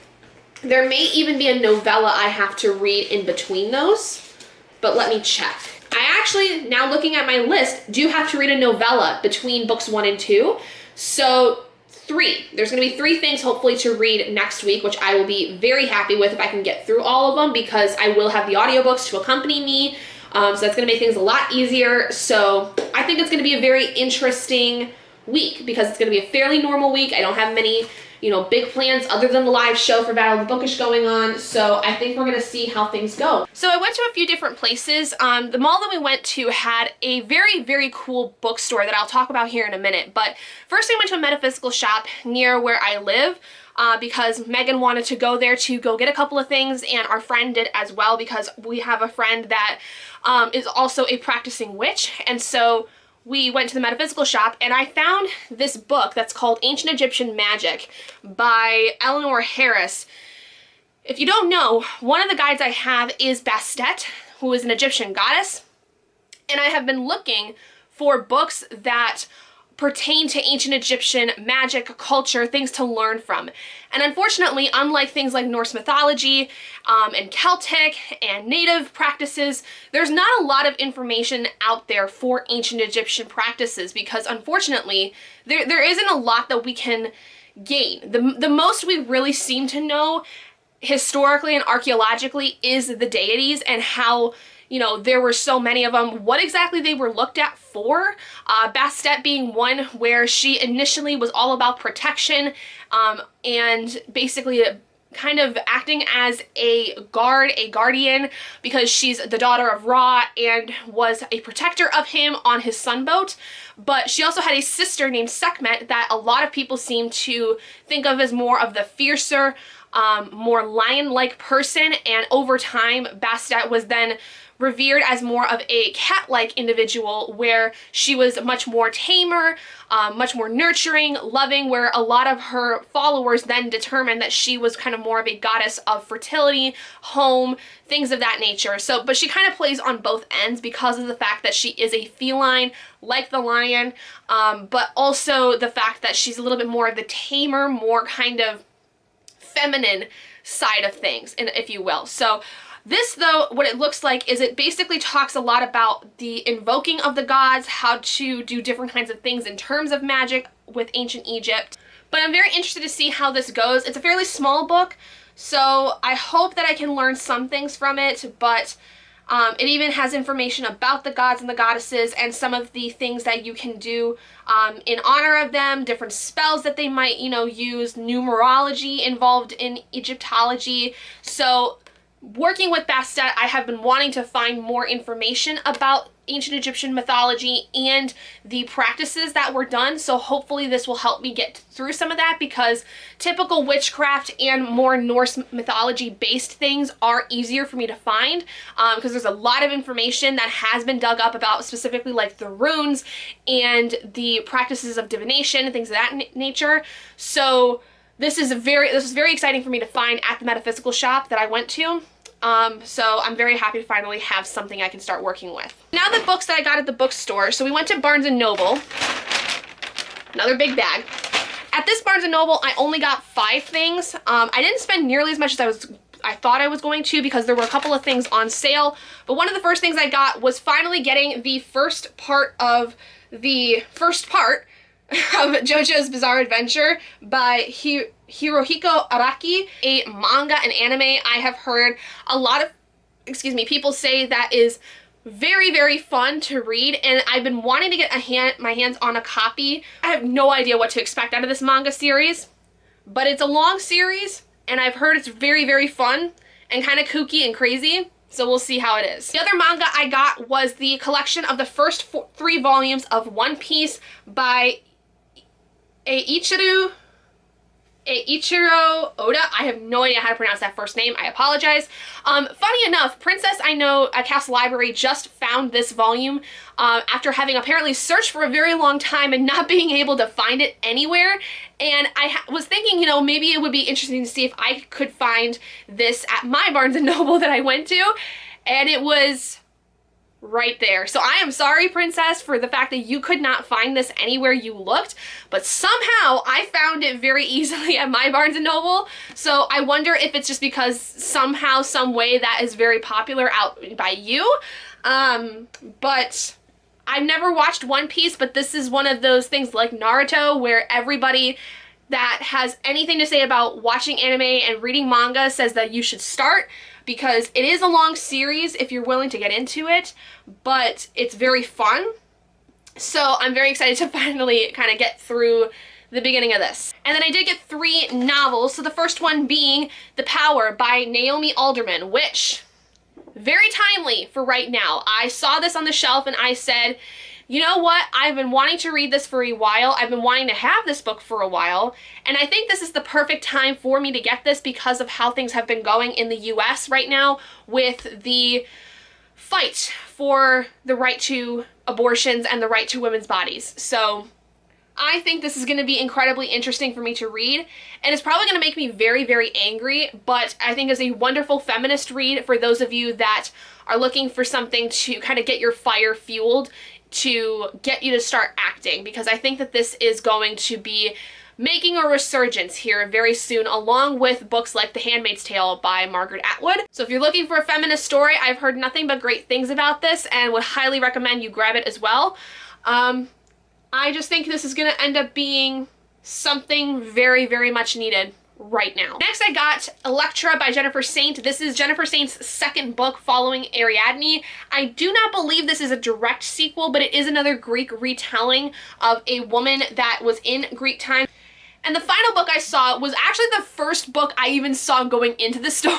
Speaker 2: there may even be a novella I have to read in between those, but let me check. I actually, now looking at my list, do have to read a novella between books 1 and 2. So 3. There's going to be 3 things hopefully to read next week, which I will be very happy with if I can get through all of them, because I will have the audiobooks to accompany me. So that's going to make things a lot easier. So I think it's going to be a very interesting week, because it's going to be a fairly normal week. I don't have many, big plans other than the live show for Battle of the Bookish going on. So I think we're going to see how things go. So I went to a few different places. The mall that we went to had a very, very cool bookstore that I'll talk about here in a minute. But first, I went to a metaphysical shop near where I live. Because Megan wanted to go there to go get a couple of things, and our friend did as well, because we have a friend that is also a practicing witch. And so we went to the metaphysical shop, and I found this book that's called Ancient Egyptian Magic by Eleanor Harris. If you don't know, one of the guides I have is Bastet, who is an Egyptian goddess, and I have been looking for books that pertain to ancient Egyptian magic, culture, things to learn from. And unfortunately, unlike things like Norse mythology and Celtic and native practices, there's not a lot of information out there for ancient Egyptian practices, because unfortunately, there isn't a lot that we can gain. The most we really seem to know historically and archaeologically is the deities, and how there were so many of them, what exactly they were looked at for. Bastet being one where she initially was all about protection, and basically kind of acting as a guardian, because she's the daughter of Ra and was a protector of him on his sunboat. But she also had a sister named Sekhmet that a lot of people seem to think of as more of the fiercer, more lion-like person, and over time Bastet was then revered as more of a cat-like individual, where she was much more tamer, much more nurturing, loving, where a lot of her followers then determined that she was kind of more of a goddess of fertility, home, things of that nature. So, but she kind of plays on both ends because of the fact that she is a feline, like the lion, but also the fact that she's a little bit more of the tamer, more kind of feminine side of things, if you will. So this, though, what it looks like is it basically talks a lot about the invoking of the gods, how to do different kinds of things in terms of magic with ancient Egypt. But I'm very interested to see how this goes. It's a fairly small book, so I hope that I can learn some things from it, but It even has information about the gods and the goddesses and some of the things that you can do in honor of them, different spells that they might, you know, use, numerology involved in Egyptology. So working with Bastet, I have been wanting to find more information about ancient Egyptian mythology and the practices that were done, so hopefully this will help me get through some of that, because typical witchcraft and more Norse mythology based things are easier for me to find, because there's a lot of information that has been dug up about specifically like the runes and the practices of divination and things of that nature. So this was very exciting for me to find at the metaphysical shop that I went to. So I'm very happy to finally have something I can start working with. Now the books that I got at the bookstore. So we went to Barnes & Noble. Another big bag. At this Barnes & Noble, I only got 5 things. I didn't spend nearly as much as I thought I was going to, because there were a couple of things on sale. But one of the first things I got was finally getting the first part of JoJo's Bizarre Adventure by Hirohiko Araki, a manga and anime I have heard a lot of, people say that is very, very fun to read, and I've been wanting to get my hands on a copy. I have no idea what to expect out of this manga series, but it's a long series, and I've heard it's very, very fun and kind of kooky and crazy. So we'll see how it is. The other manga I got was the collection of the first 3 volumes of One Piece by Eiichiro Oda. I have no idea how to pronounce that first name. I apologize. Funny enough, Princess I Know at Castle Library just found this volume after having apparently searched for a very long time and not being able to find it anywhere. And I was thinking, you know, maybe it would be interesting to see if I could find this at my Barnes & Noble that I went to. And it was right there. So I am sorry, Princess, for the fact that you could not find this anywhere you looked, but somehow I found it very easily at my Barnes & Noble. So I wonder if it's just because somehow, some way that is very popular out by you. But I've never watched One Piece, but this is one of those things like Naruto where everybody that has anything to say about watching anime and reading manga says that you should start, because it is a long series if you're willing to get into it, but it's very fun. So I'm very excited to finally kind of get through the beginning of this. And then I did get 3 novels. So the first one being The Power by Naomi Alderman, which, very timely for right now. I saw this on the shelf and I said, you know what? I've been wanting to read this for a while. I've been wanting to have this book for a while. And I think this is the perfect time for me to get this because of how things have been going in the US right now with the fight for the right to abortions and the right to women's bodies. So I think this is going to be incredibly interesting for me to read, and it's probably going to make me very, very angry, but I think is a wonderful feminist read for those of you that are looking for something to kind of get your fire fueled, to get you to start acting, because I think that this is going to be making a resurgence here very soon, along with books like The Handmaid's Tale by Margaret Atwood. So if you're looking for a feminist story, I've heard nothing but great things about this and would highly recommend you grab it as well. I just think this is going to end up being something very, very much needed right now. Next I got Elektra by Jennifer Saint. This is Jennifer Saint's second book following Ariadne. I do not believe this is a direct sequel, but it is another Greek retelling of a woman that was in Greek times. And the final book I saw was actually the first book I even saw going into the store,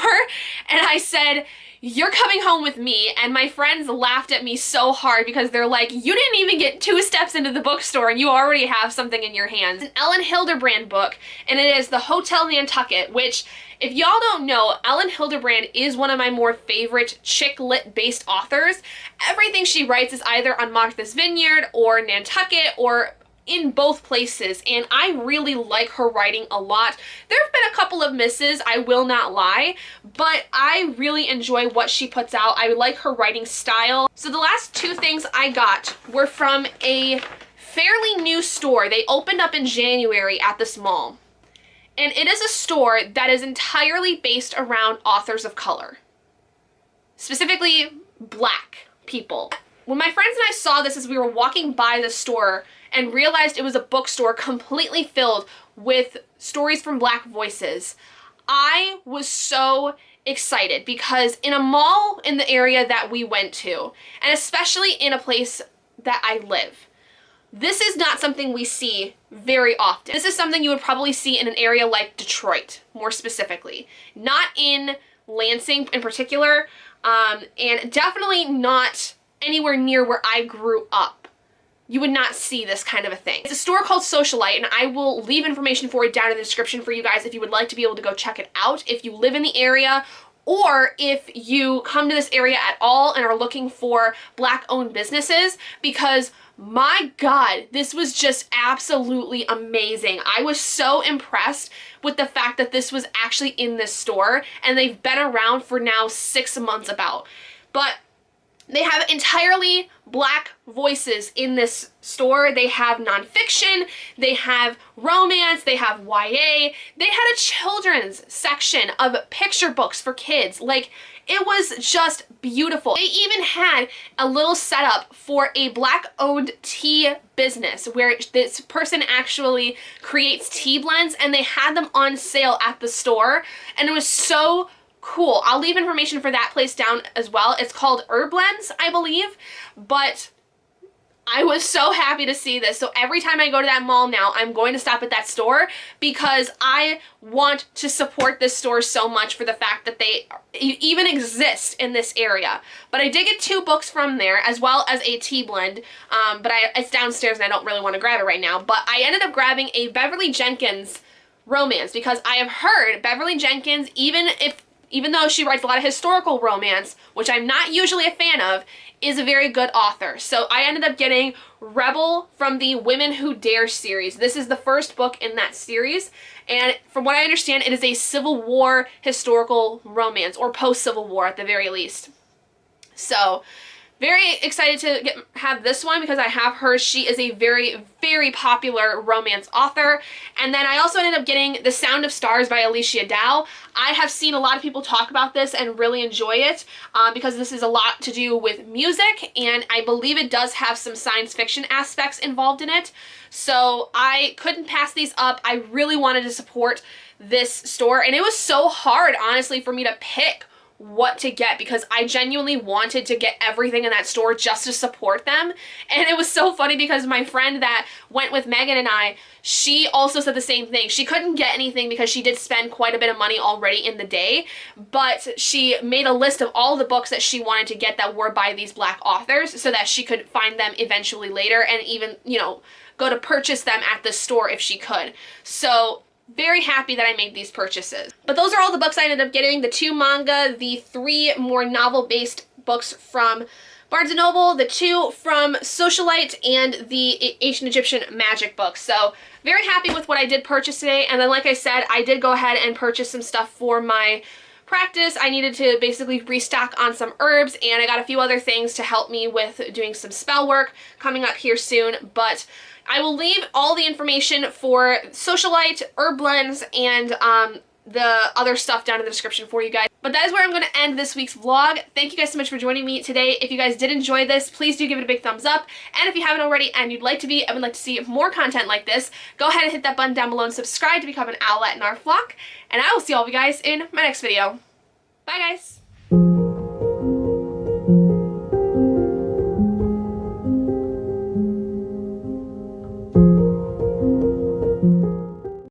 Speaker 2: and I said, "You're coming home with me," and my friends laughed at me so hard because they're like, you didn't even get 2 steps into the bookstore and you already have something in your hands. It's an Ellen Hilderbrand book, and it is the Hotel Nantucket, which, if y'all don't know, Ellen Hilderbrand is one of my more favorite chick lit based authors. Everything she writes is either on Martha's Vineyard or Nantucket or in both places, and I really like her writing a lot. There have been a couple of misses, I will not lie, but I really enjoy what she puts out. I like her writing style. So the last 2 things I got were from a fairly new store. They opened up in January at this mall, and it is a store that is entirely based around authors of color, specifically Black people. When my friends and I saw this as we were walking by the store and realized it was a bookstore completely filled with stories from Black voices, I was so excited because in a mall in the area that we went to, and especially in a place that I live, this is not something we see very often. This is something you would probably see in an area like Detroit, more specifically. Not in Lansing in particular, and definitely not anywhere near where I grew up. You would not see this kind of a thing. It's a store called Socialite, and I will leave information for it down in the description for you guys if you would like to be able to go check it out if you live in the area, or if you come to this area at all and are looking for Black-owned businesses, because my God, this was just absolutely amazing. I was so impressed with the fact that this was actually in this store, and they've been around for now 6 months about. But they have entirely Black voices in this store. They have nonfiction, they have romance, they have YA. They had a children's section of picture books for kids. Like, it was just beautiful. They even had a little setup for a Black-owned tea business where this person actually creates tea blends, and they had them on sale at the store, and it was so cool. I'll leave information for that place down as well. It's called Blends, I believe, but I was so happy to see this. So every time I go to that mall now, I'm going to stop at that store because I want to support this store so much for the fact that they even exist in this area. But I did get 2 books from there, as well as a tea blend, but it's downstairs and I don't really want to grab it right now. But I ended up grabbing a Beverly Jenkins romance because I have heard Beverly Jenkins, even though she writes a lot of historical romance, which I'm not usually a fan of, is a very good author. So I ended up getting Rebel from the Women Who Dare series. This is the first book in that series, and from what I understand, it is a Civil War historical romance, or post-Civil War at the very least. So very excited to have this one because I have heard she is a very, very popular romance author. And then I also ended up getting The Sound of Stars by Alicia Dow. I have seen a lot of people talk about this and really enjoy it because this is a lot to do with music, and I believe it does have some science fiction aspects involved in it. So I couldn't pass these up. I really wanted to support this store, and it was so hard, honestly, for me to pick what to get because I genuinely wanted to get everything in that store just to support them. And it was so funny because my friend that went with Megan and I, she also said the same thing. She couldn't get anything because she did spend quite a bit of money already in the day, but she made a list of all the books that she wanted to get that were by these Black authors so that she could find them eventually later and even, you know, go to purchase them at the store if she could. So very happy that I made these purchases. But those are all the books I ended up getting. The 2 manga, the 3 more novel-based books from Barnes & Noble, the 2 from Socialite, and the Ancient Egyptian magic book. So very happy with what I did purchase today. And then, like I said, I did go ahead and purchase some stuff for my practice. I needed to basically restock on some herbs, and I got a few other things to help me with doing some spell work coming up here soon. But I will leave all the information for Socialite, herb blends, and the other stuff down in the description for you guys. But that is where I'm going to end this week's vlog. Thank you guys so much for joining me today. If you guys did enjoy this, please do give it a big thumbs up. And if you haven't already and you'd like to be and would like to see more content like this, go ahead and hit that button down below and subscribe to become an owlet in our flock. And I will see all of you guys in my next video. Bye, guys.